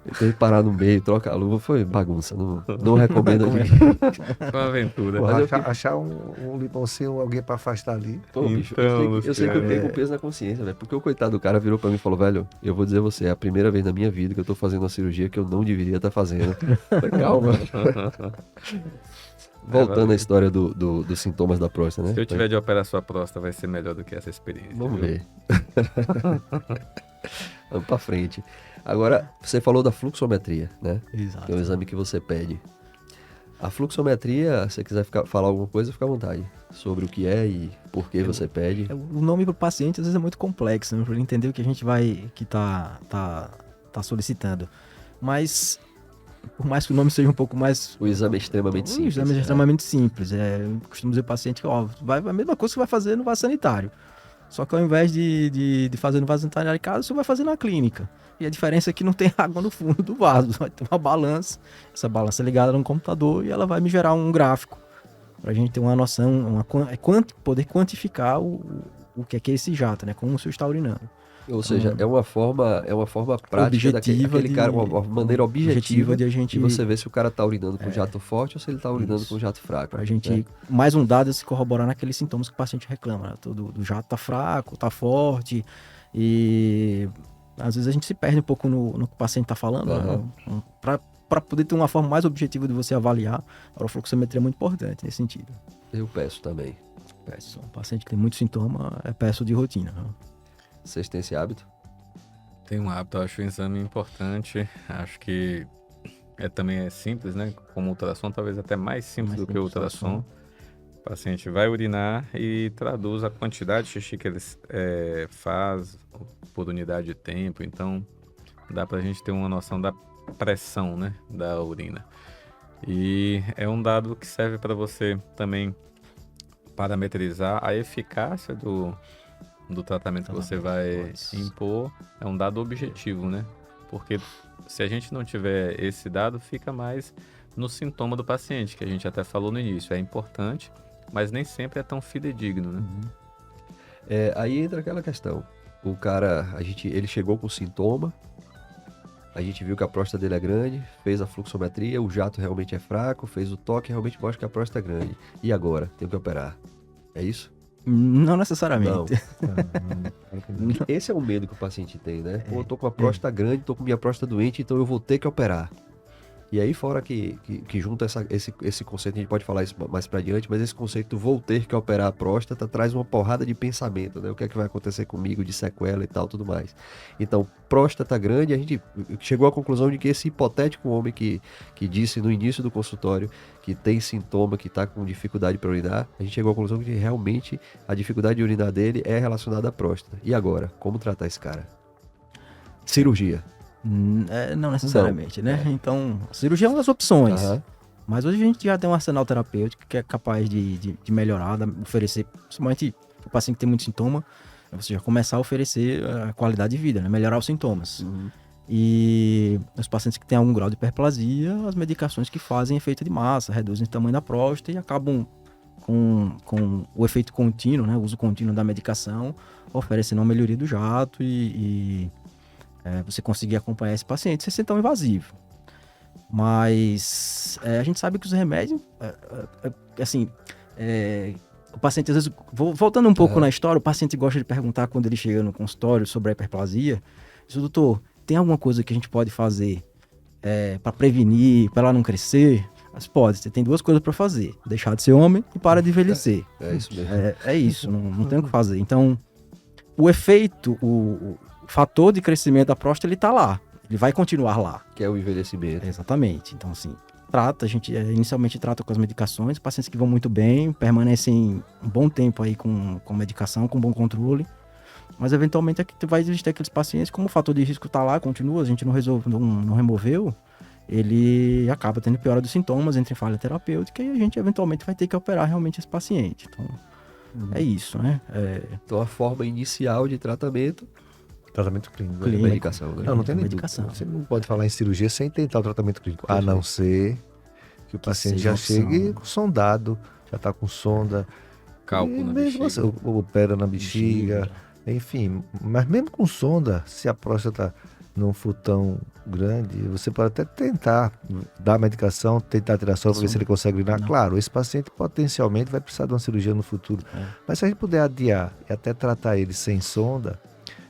Eu teve que parar no meio, trocar a luva, foi bagunça. Não recomendo a ninguém. Foi uma aventura. Pô, Mas eu achar um lipãozinho, alguém para afastar ali. Pô, bicho, Então, eu sei que eu tenho peso na consciência, velho. Porque o coitado do cara virou pra mim e falou, velho, eu vou dizer a você, é a primeira vez na minha vida que eu tô fazendo uma cirurgia que eu não deveria estar fazendo. Eu falei, calma. Voltando à história dos sintomas da próstata, né? Se eu tiver de operar sua próstata, vai ser melhor do que essa experiência. Vamos viu? ver. Vamos pra frente. Agora, você falou da fluxometria, né? Exato. Que é o exame que você pede. A fluxometria, se você quiser falar alguma coisa, fica à vontade. Sobre o que é e por que você pede. O nome para o paciente às vezes é muito complexo, né? Para ele entender o que a gente tá solicitando. Mas, por mais que o nome seja um pouco mais... O exame é extremamente simples. O exame é extremamente simples. Eu costumo dizer ao paciente que vai a mesma coisa que vai fazer no vaso sanitário. Só que ao invés de fazer no vaso sanitário de casa, você vai fazer na clínica. E a diferença é que não tem água no fundo do vaso. Vai ter uma balança. Essa balança é ligada no computador e ela vai me gerar um gráfico. Pra gente ter uma noção, poder quantificar o que é esse jato, né? Como o senhor está urinando. Ou seja, é uma forma prática Objetiva daquele cara, uma maneira objetiva de a gente... de você ver se o cara tá urinando com jato forte ou se ele tá urinando com jato fraco. Pra gente, né? mais um dado é se corroborar naqueles sintomas que o paciente reclama, né? Do jato tá fraco, tá forte, e às vezes a gente se perde um pouco no que o paciente tá falando, né? Para poder ter uma forma mais objetiva de você avaliar, a urofluxometria é muito importante nesse sentido. Eu peço também. Um paciente que tem muito sintoma, peço de rotina. Né? Vocês têm esse hábito? Tem um hábito, eu acho um exame importante. Acho que também é simples, né? Como ultrassom, talvez até mais simples do que o ultrassom. O paciente vai urinar e traduz a quantidade de xixi que ele faz por unidade de tempo. Então, dá pra gente ter uma noção da pressão, né, da urina. E é um dado que serve para você também parametrizar a eficácia do tratamento que você vai impor. É um dado objetivo, né? Porque se a gente não tiver esse dado, fica mais no sintoma do paciente, que a gente até falou no início. É importante, mas nem sempre é tão fidedigno, né? Aí entra aquela questão. O cara, ele chegou com sintoma, a gente viu que a próstata dele é grande, fez a fluxometria, o jato realmente é fraco, fez o toque, realmente mostra que a próstata é grande. E agora? Tem que operar. É isso? Não necessariamente. Não. Esse é o medo que o paciente tem, né? Pô, eu tô com a próstata grande, tô com minha próstata doente, então eu vou ter que operar. E aí, fora que junta esse conceito, a gente pode falar isso mais pra diante, mas esse conceito vou ter que operar a próstata traz uma porrada de pensamento, né? O que é que vai acontecer comigo, de sequela e tal, tudo mais. Então, próstata grande, a gente chegou à conclusão de que esse hipotético homem que disse no início do consultório que tem sintoma, que tá com dificuldade para urinar, a gente chegou à conclusão de que realmente a dificuldade de urinar dele é relacionada à próstata. E agora? Como tratar esse cara? Cirurgia. Não necessariamente, né? Então, a cirurgia é uma das opções. Mas hoje a gente já tem um arsenal terapêutico que é capaz de melhorar, oferecer, principalmente o paciente que tem muito sintoma, você já começar a oferecer a qualidade de vida, né? Melhorar os sintomas. E os pacientes que têm algum grau de hiperplasia, as medicações que fazem efeito de massa, reduzem o tamanho da próstata e acabam com o efeito contínuo, né? O uso contínuo da medicação, oferecendo uma melhoria do jato e você conseguir acompanhar esse paciente sem ser tão invasivo. Mas a gente sabe que os remédios, o paciente às vezes, voltando um pouco na história, o paciente gosta de perguntar quando ele chega no consultório sobre a hiperplasia, diz, doutor, tem alguma coisa que a gente pode fazer para prevenir, para ela não crescer? Mas pode, você tem duas coisas para fazer, deixar de ser homem e parar de envelhecer. É isso mesmo. É isso, não tem o que fazer. Então, o efeito, o fator de crescimento da próstata, ele tá lá. Ele vai continuar lá. Que é o envelhecimento. Exatamente. Então, assim, a gente inicialmente trata com as medicações, pacientes que vão muito bem, permanecem um bom tempo aí com medicação, com bom controle. Mas, eventualmente, vai existir aqueles pacientes, como o fator de risco tá lá, continua, a gente não removeu, ele acaba tendo piora dos sintomas, entra em falha terapêutica e a gente, eventualmente, vai ter que operar realmente esse paciente. Então, é isso, né? Então, a forma inicial de tratamento clínico. Medicação, né? Não tem medicação. Você não pode falar em cirurgia sem tentar o tratamento clínico. A não ser que o paciente já chegue sondado, já está com sonda. Cálculo na bexiga. Você opera na bexiga, enfim. Mas mesmo com sonda, se a próstata não for tão grande, você pode até tentar dar a medicação, tentar tirar a sonda para ver se ele consegue urinar. Claro, esse paciente potencialmente vai precisar de uma cirurgia no futuro. Mas se a gente puder adiar e até tratar ele sem sonda,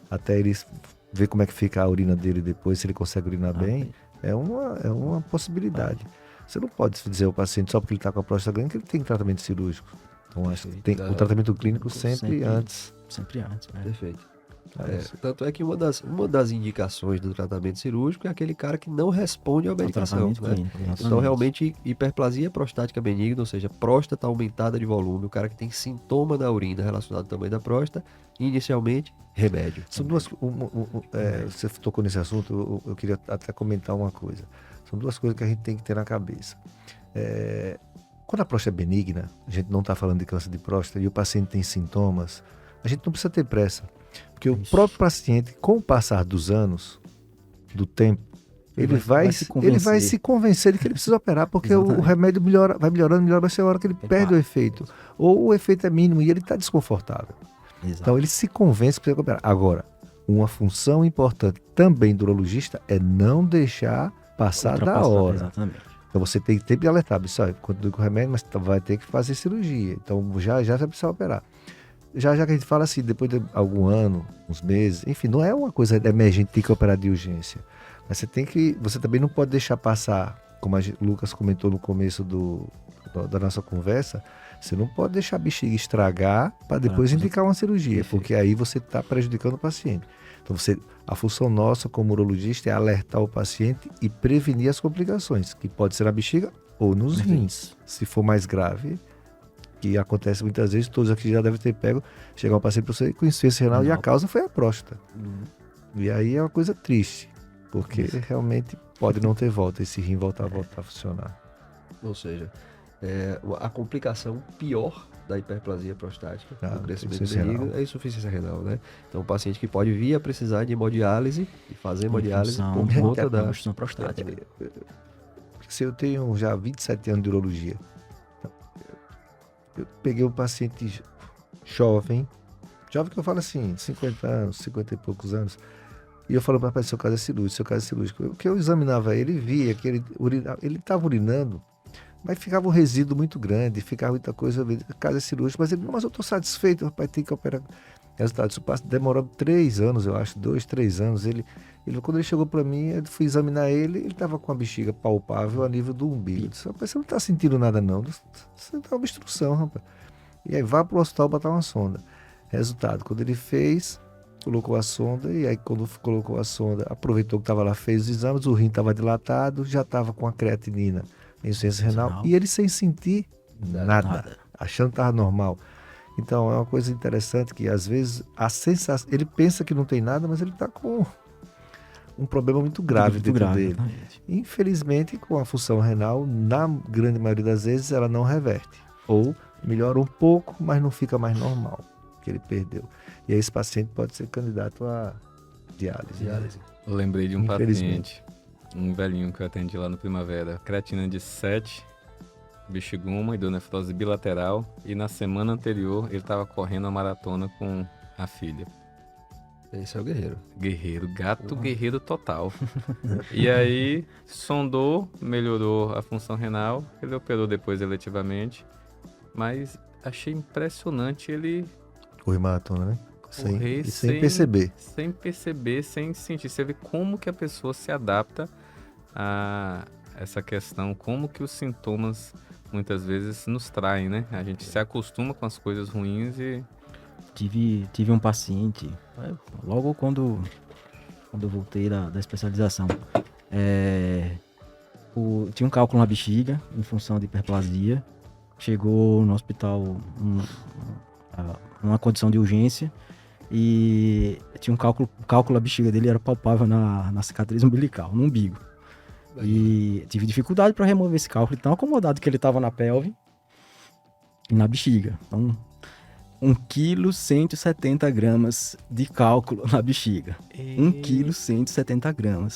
até ele ver como é que fica a urina dele depois, se ele consegue urinar bem, é uma possibilidade. Você não pode dizer ao paciente só porque ele está com a próstata grande que ele tem tratamento cirúrgico. Então, acho que tem o tratamento clínico sempre antes. Sempre antes, né? Perfeito. Tanto é que uma das indicações do tratamento cirúrgico é aquele cara que não responde à medicação. Né? Clínico, então, realmente, hiperplasia prostática benigna, ou seja, próstata aumentada de volume, o cara que tem sintoma na urina relacionado ao tamanho da próstata, inicialmente, remédio. São duas. Você tocou nesse assunto, eu queria até comentar uma coisa. São duas coisas que a gente tem que ter na cabeça. Quando a próstata é benigna, a gente não está falando de câncer de próstata, e o paciente tem sintomas, a gente não precisa ter pressa. Porque o Isso. próprio paciente, com o passar dos anos, do tempo, ele vai se convencer de que ele precisa operar, porque o Exatamente. remédio vai melhorando, vai ser a hora que ele perde o efeito. Ou o efeito é mínimo e ele está desconfortável. Exato. Então ele se convence que precisa operar. Agora, uma função importante também do urologista é não deixar passar da Ultrapassar, hora. Exatamente. Então você tem que sempre alertar, pessoal, continue com o remédio, mas vai ter que fazer cirurgia. Então já vai precisar operar. Já que a gente fala assim, depois de algum ano, uns meses, enfim, não é uma coisa emergente, tem que operar de urgência. Mas você também não pode deixar passar, como o Lucas comentou no começo da nossa conversa, você não pode deixar a bexiga estragar para depois indicar uma cirurgia, porque aí você está prejudicando o paciente. Então a função nossa como urologista é alertar o paciente e prevenir as complicações, que pode ser na bexiga ou nos rins. Se for mais grave, que acontece muitas vezes, todos aqui já devem ter pego, chegar um paciente para você com insuficiência renal e a causa foi a próstata. E aí é uma coisa triste, porque realmente pode não ter volta, esse rim voltar a funcionar. Ou seja, a complicação pior da hiperplasia prostática, do crescimento da bexiga, é a insuficiência renal, né? Então, o paciente que pode vir a precisar de hemodiálise e fazer hemodiálise por conta da combustão prostática. Se eu tenho já 27 anos de urologia, eu peguei um paciente jovem que eu falo assim, 50 anos, 50 e poucos anos, e eu falo para ele, seu caso é cirúrgico. O que eu examinava ele, via que ele estava urinando, mas ficava um resíduo muito grande, ficava muita coisa, caso é cirúrgico, mas ele, não, mas eu estou satisfeito, rapaz, tem que operar. Resultado, isso demorou 3 anos, eu acho, 2, 3 anos. Quando ele chegou para mim, eu fui examinar ele estava com a bexiga palpável a nível do umbigo. Eu disse, rapaz, você não está sentindo nada não, você tem uma obstrução, rapaz. E aí vá para o hospital botar uma sonda. Resultado, quando ele fez, colocou a sonda, e aí quando colocou a sonda, aproveitou que estava lá, fez os exames, o rim estava dilatado, já estava com a creatinina, insuficiência renal, e ele sem sentir nada. Achando que estava normal. Então é uma coisa interessante que às vezes a sensação, ele pensa que não tem nada, mas ele está com um problema muito grave dentro dele. Exatamente. Infelizmente, com a função renal, na grande maioria das vezes, ela não reverte. Ou melhora um pouco, mas não fica mais normal, que ele perdeu. E aí esse paciente pode ser candidato a diálise. Eu lembrei de um Infelizmente. paciente, um velhinho que eu atendi lá no Primavera, creatina de 7, bexiguma e nefrose bilateral, e na semana anterior ele estava correndo a maratona com a filha. Esse é o guerreiro. Guerreiro total. E aí, sondou, melhorou a função renal, ele operou depois eletivamente, mas achei impressionante ele Correr maratona, né? correr Sem perceber. Sem perceber, sem sentir. Você vê como que a pessoa se adapta a essa questão, como que os sintomas muitas vezes nos traem, né? A gente se acostuma com as coisas ruins e... Tive um paciente, logo quando eu voltei da especialização, tinha um cálculo na bexiga, em função de hiperplasia, chegou no hospital uma condição de urgência, e tinha um cálculo da bexiga dele era palpável na cicatriz umbilical, no umbigo. E tive dificuldade para remover esse cálculo, tão acomodado que ele estava na pelve e na bexiga. Então, 1,170 kg de cálculo na bexiga. 1,170 kg.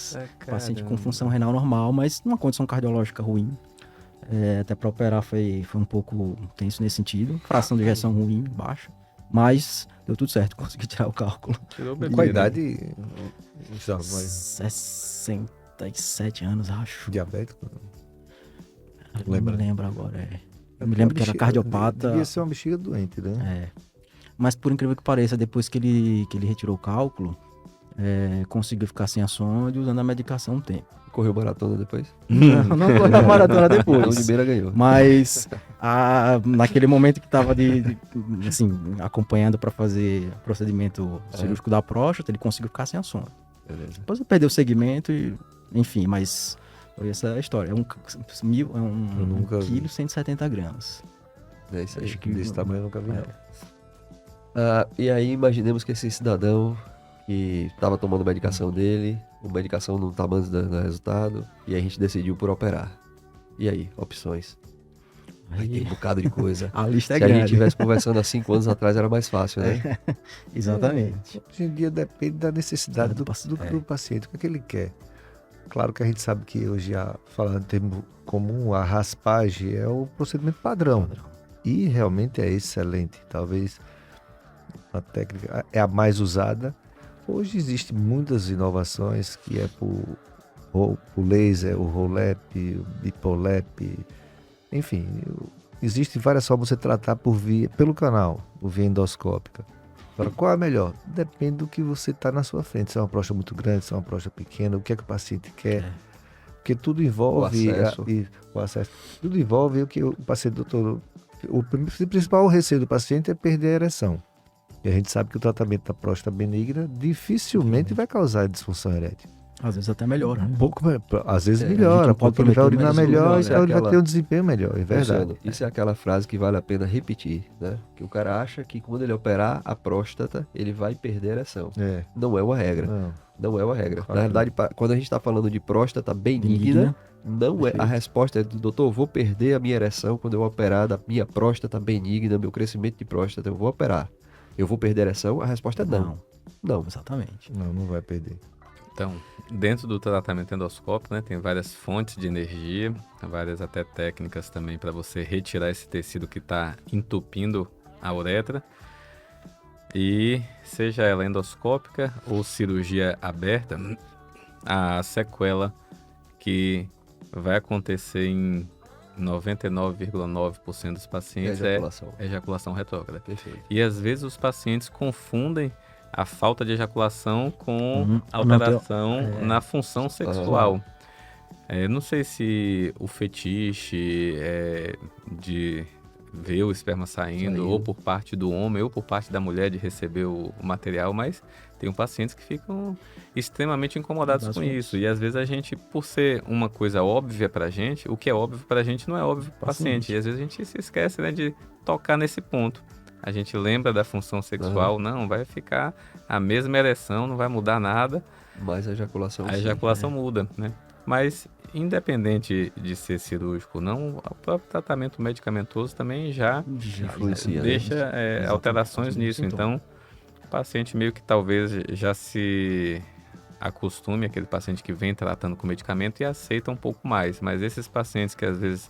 Paciente com função renal normal, mas numa condição cardiológica ruim. Até para operar foi um pouco tenso nesse sentido. Fração de ejeção ruim, baixa. Mas deu tudo certo, consegui tirar o cálculo. Tirou Qual a idade? 67 anos, acho. Diabético? Não me lembro agora, Eu me lembro que era cardiopata. Devia ser uma bexiga doente, né? Mas por incrível que pareça, depois que ele retirou o cálculo, conseguiu ficar sem a sonda e usando a medicação um tempo. Correu maratona depois? Não correu a maratona Então, depois. Limeira ganhou. Mas naquele momento que estava assim, acompanhando para fazer o procedimento cirúrgico da próstata, ele conseguiu ficar sem a sonda. Beleza. Depois ele perdeu o segmento e, enfim, mas foi essa a história. É 1,170 kg. É isso aí. Acho que Desse tamanho eu nunca vi, não. E aí, imaginemos que esse cidadão que estava tomando medicação dele, a medicação não estava dando resultado, e a gente decidiu por operar. E aí, opções? Aí tem um bocado de coisa. A lista é Se a gente grande. estivesse conversando há 5 anos atrás, era mais fácil, né? Exatamente. Hoje em dia depende da necessidade do paciente, o que é que ele quer. Claro que a gente sabe que hoje, falando em termo comum, a raspagem é o procedimento padrão. E realmente é excelente. Talvez a técnica é a mais usada. Hoje existem muitas inovações que é por laser, o Rolep, o Bipolep, enfim, existem várias formas de você tratar pelo canal, por via endoscópica. Agora, qual é a melhor? Depende do que você está na sua frente. Se é uma próstata muito grande, se é uma próstata pequena, o que é que o paciente quer. Porque tudo envolve o acesso. Tudo envolve o que o paciente, doutor. O principal receio do paciente é perder a ereção. E a gente sabe que o tratamento da próstata benigna dificilmente vai causar disfunção erétil. Às vezes até melhora, né? Às vezes A gente melhora, não pode porque ele vai prometer, urinar mas melhor, melhora, então ele vai aquela- ter um desempenho melhor, é verdade. Luciano, isso é aquela frase que vale a pena repetir, né? Que o cara acha que quando ele operar a próstata, ele vai perder a ereção. É, Não é uma regra. não. Não é uma regra. Claro Na realidade, quando a gente está falando de próstata benigna, não é. A Perfeito. resposta é, doutor, eu vou perder a minha ereção quando eu operar da minha próstata benigna, meu crescimento de próstata, eu vou operar. Eu vou perder a ereção? A resposta é não. Não. Exatamente. Não vai perder. Então, dentro do tratamento endoscópico, né, tem várias fontes de energia, várias até técnicas também para você retirar esse tecido que está entupindo a uretra. E seja ela endoscópica ou cirurgia aberta, a sequela que vai acontecer em 99,9% dos pacientes Ejaculação. é ejaculação retrógrada. Perfeito. E às vezes os pacientes confundem a falta de ejaculação com Uhum. alteração na função sexual. Não sei se o fetiche de ver o esperma saindo, ou por parte do homem, ou por parte da mulher de receber o material, mas tem pacientes que ficam extremamente incomodados com isso. E às vezes a gente, por ser uma coisa óbvia pra gente, o que é óbvio pra gente não é óbvio pro paciente. E às vezes a gente se esquece, né, de tocar nesse ponto. A gente lembra da função sexual, não, vai ficar a mesma ereção, não vai mudar nada. Mas a ejaculação. A sim. ejaculação muda, né? Mas, independente de ser cirúrgico ou não, o próprio tratamento medicamentoso também já influencia, né? deixa alterações nisso. Então, o paciente meio que talvez já se acostume, aquele paciente que vem tratando com medicamento e aceita um pouco mais. Mas esses pacientes que às vezes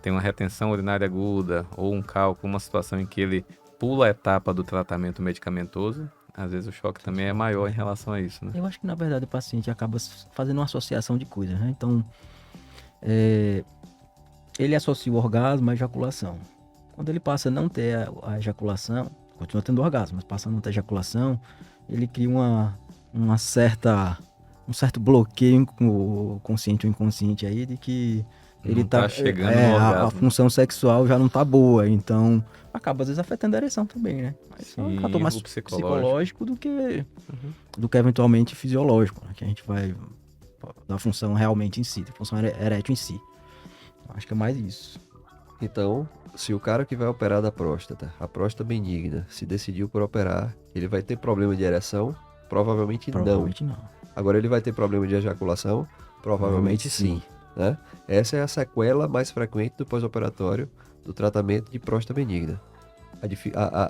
têm uma retenção urinária aguda ou um cálculo, uma situação em que ele pula a etapa do tratamento medicamentoso, às vezes o choque também é maior em relação a isso, né? Eu acho que, na verdade, o paciente acaba fazendo uma associação de coisas, né? Então, ele associa o orgasmo à ejaculação. Quando ele passa a não ter a ejaculação, continua tendo orgasmo, mas passa a não ter ejaculação, ele cria um certo bloqueio consciente ou inconsciente aí de que ele Não tá chegando no a orgasmo. função sexual já não tá boa, então acaba às vezes afetando a ereção também, né? Mas é um Sim, fator mais o psicológico. psicológico do que eventualmente fisiológico, né? Que a gente vai da função realmente em si, da função erétil em si. Acho que é mais isso. Então, se o cara que vai operar da próstata, a próstata benigna, se decidiu por operar, ele vai ter problema de ereção? Provavelmente não. Provavelmente não. Agora ele vai ter problema de ejaculação? Provavelmente sim. Né? Essa é a sequela mais frequente do pós-operatório do tratamento de próstata benigna.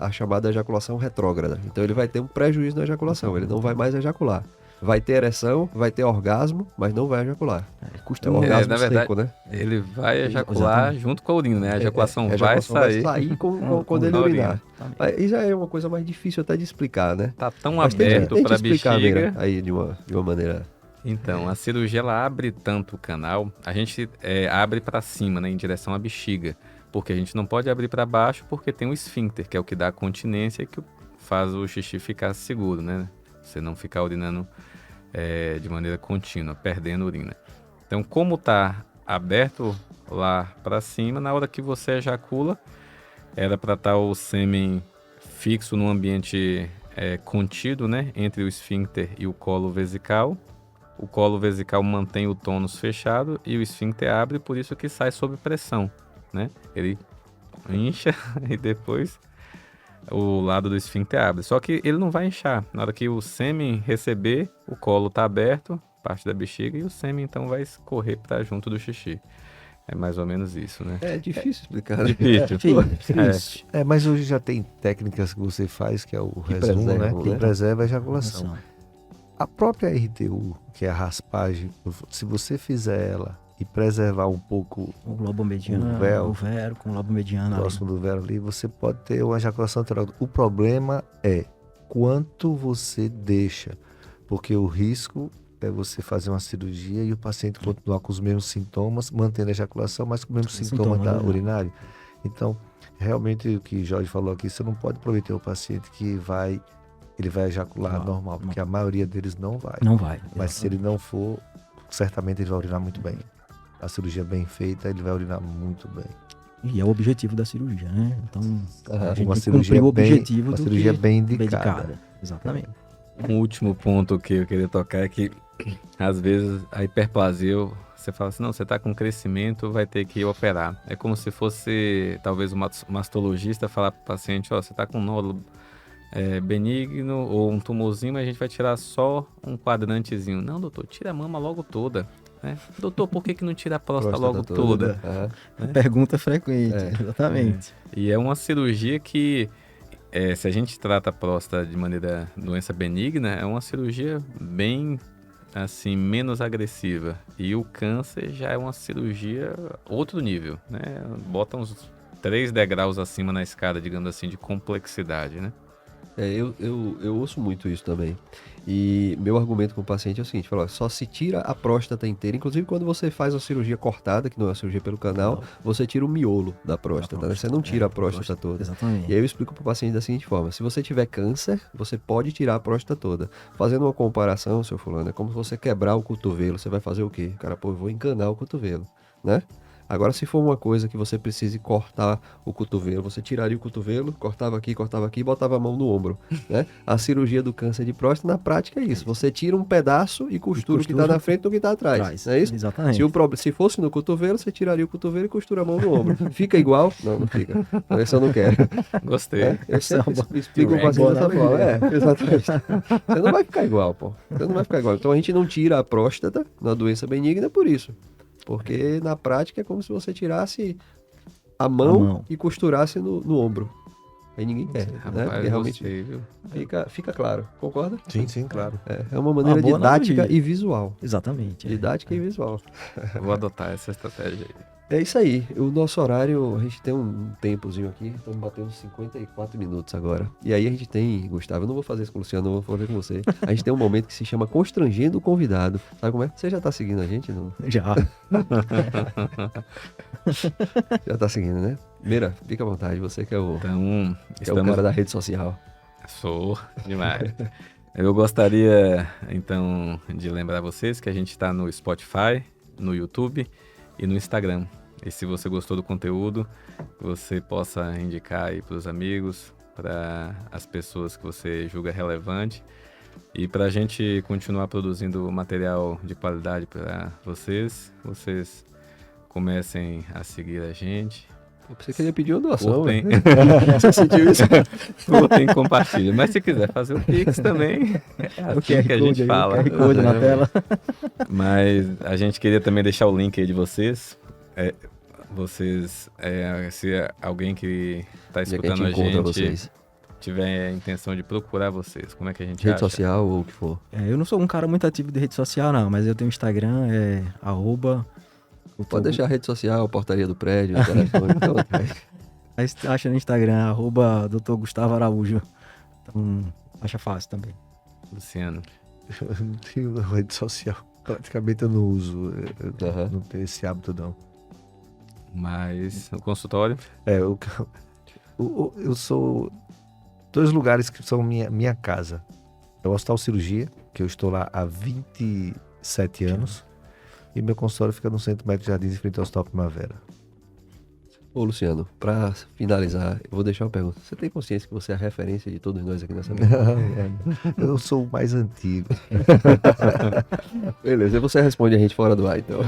A chamada ejaculação retrógrada. Então ele vai ter um prejuízo na ejaculação, ele não vai mais ejacular. Vai ter ereção, vai ter orgasmo, mas não vai ejacular. É Costuma orgasmo na verdade, seco, né? Ele vai ejacular Exatamente. junto com a urina, né? A ejaculação, A vai ejaculação sair. vai sair quando ele a urina. urinar. Aí já é uma coisa mais difícil até de explicar, né? Tá tão Mas aberto tenta para a explicar, bexiga. Meira, aí de uma maneira... Então, a cirurgia ela abre tanto o canal, a gente abre para cima, né, em direção à bexiga, porque a gente não pode abrir para baixo porque tem o esfíncter, que é o que dá a continência e que faz o xixi ficar seguro, né? Você não ficar urinando de maneira contínua, perdendo urina. Então, como tá aberto lá para cima, na hora que você ejacula, era para estar o sêmen fixo num ambiente contido, né, entre o esfíncter e o colo vesical. O colo vesical mantém o tônus fechado e o esfíncter abre, por isso que sai sob pressão, né? Ele incha e depois o lado do esfíncter abre. Só que ele não vai inchar. Na hora que o sêmen receber, o colo está aberto, parte da bexiga, e o sêmen então vai escorrer para junto do xixi. É mais ou menos isso, né? É difícil explicar, né? Difícil. Mas hoje já tem técnicas que você faz, que é o Que resumo, né? preservam, Que né? preserva a ejaculação. Noção. A própria RTU, que é a raspagem, se você fizer ela e preservar um pouco O lobo mediano, O véu. o vero com o lobo mediano ali. próximo do vero ali, você pode ter uma ejaculação natural. O problema é quanto você deixa, porque o risco é você fazer uma cirurgia e o paciente continuar com os mesmos sintomas, mantendo a ejaculação, mas com o mesmo sintoma Sintoma, da né? urinária. Então, realmente o que Jorge falou aqui, você não pode prometer ao paciente que ele vai ejacular Não, normal, porque a maioria deles não vai. Não vai. Mas se ele não for, certamente ele vai urinar muito bem. A cirurgia bem feita, ele vai urinar muito bem. E é o objetivo da cirurgia, né? Então, a gente Uma tem que cirurgia cumprir o bem- objetivo uma do cirurgia que bem indicada. Exatamente. Um último ponto que eu queria tocar é que, às vezes, a hiperplasia, você fala assim, não, você está com crescimento, vai ter que operar. É como se fosse, talvez, um mastologista falar para o paciente, ó, você está com um nódulo benigno ou um tumorzinho, mas a gente vai tirar só um quadrantezinho. Não, doutor, tira a mama logo toda. Né? Doutor, por que não tira a próstata logo toda? Aham. Pergunta frequente, exatamente. E é uma cirurgia que, se a gente trata a próstata de maneira doença benigna, é uma cirurgia bem, assim, menos agressiva. E o câncer já é uma cirurgia outro nível, né? Bota uns 3 degraus acima na escada, digamos assim, de complexidade, né? Eu ouço muito isso também. E meu argumento com o paciente é o seguinte, fala, ó, só se tira a próstata inteira, inclusive quando você faz a cirurgia cortada, que não é uma cirurgia pelo canal, você tira o miolo da próstata, né? Você não tira a próstata toda. Exatamente. E aí eu explico para o paciente da seguinte forma, se você tiver câncer, você pode tirar a próstata toda. Fazendo uma comparação, seu fulano, é como se você quebrar o cotovelo, você vai fazer o quê? Cara, pô, eu vou encanar o cotovelo, né? Agora, se for uma coisa que você precise cortar o cotovelo, você tiraria o cotovelo, cortava aqui e botava a mão no ombro, né? A cirurgia do câncer de próstata, na prática, é isso. Você tira um pedaço e costura o que está na frente do que está atrás. Não é isso? Exatamente. Se fosse no cotovelo, você tiraria o cotovelo e costura a mão no ombro. Fica igual? Não, não fica. Então, esse eu não quero. Gostei. Eu sempre explico o paciente dessa forma. Exatamente. Você não vai ficar igual, pô. Você não vai ficar igual. Então, a gente não tira a próstata na doença benigna por isso. Porque na prática é como se você tirasse a mão e costurasse no ombro. Aí ninguém quer, né? Rapaz, Porque realmente gostei, viu? fica claro. Concorda? Sim, claro. É uma maneira boa didática analogia. e visual. Exatamente. Didática e visual. Vou adotar essa estratégia aí. É isso aí. O nosso horário, a gente tem um tempozinho aqui. Estamos batendo 54 minutos agora. E aí a gente tem, Gustavo, eu não vou fazer isso com o Luciano, não vou fazer com você. A gente tem um momento que se chama Constrangendo o Convidado. Sabe como é? Você já tá seguindo a gente? Não? Já. Já tá seguindo, né? Mira, fica à vontade. Você que é o, Então, que é o cara da rede social. Sou demais. Eu gostaria, então, de lembrar vocês que a gente está no Spotify, no YouTube e no Instagram. E se você gostou do conteúdo, você possa indicar aí para os amigos, para as pessoas que você julga relevante. E para a gente continuar produzindo material de qualidade para vocês comecem a seguir a gente. Você queria pedir uma doação, Curtem. né? Você sentiu isso? Curtem e compartilhem. Mas se quiser fazer o Pix também, é O assim que a gente fala. O QR Code na tela. Mas a gente queria também deixar o link aí de vocês. Se alguém que está Onde é que a escutando gente a encontra gente vocês? tiver a intenção de procurar vocês, como é que a gente Rede acha? social ou o que for. Eu não sou um cara muito ativo de rede social, não, mas eu tenho Instagram, Pode deixar a rede social, portaria do prédio, o telefone. Então, Aí você acha no Instagram, Dr. Gustavo Araújo. Então, acha fácil também. Luciano. Eu não tenho rede social. Praticamente eu não uso. Eu Aham. não tenho esse hábito, não. Mas no consultório, Eu sou... 2 lugares que são minha casa. É o Hospital Cirurgia, que eu estou lá há 27 anos. E meu consultório fica no Centro Médico Jardins, em frente ao Hospital Primavera. Ô, Luciano, pra finalizar, eu vou deixar uma pergunta. Você tem consciência que você é a referência de todos nós aqui nessa mesa? Eu sou o mais antigo. Beleza, e você responde a gente fora do ar, então.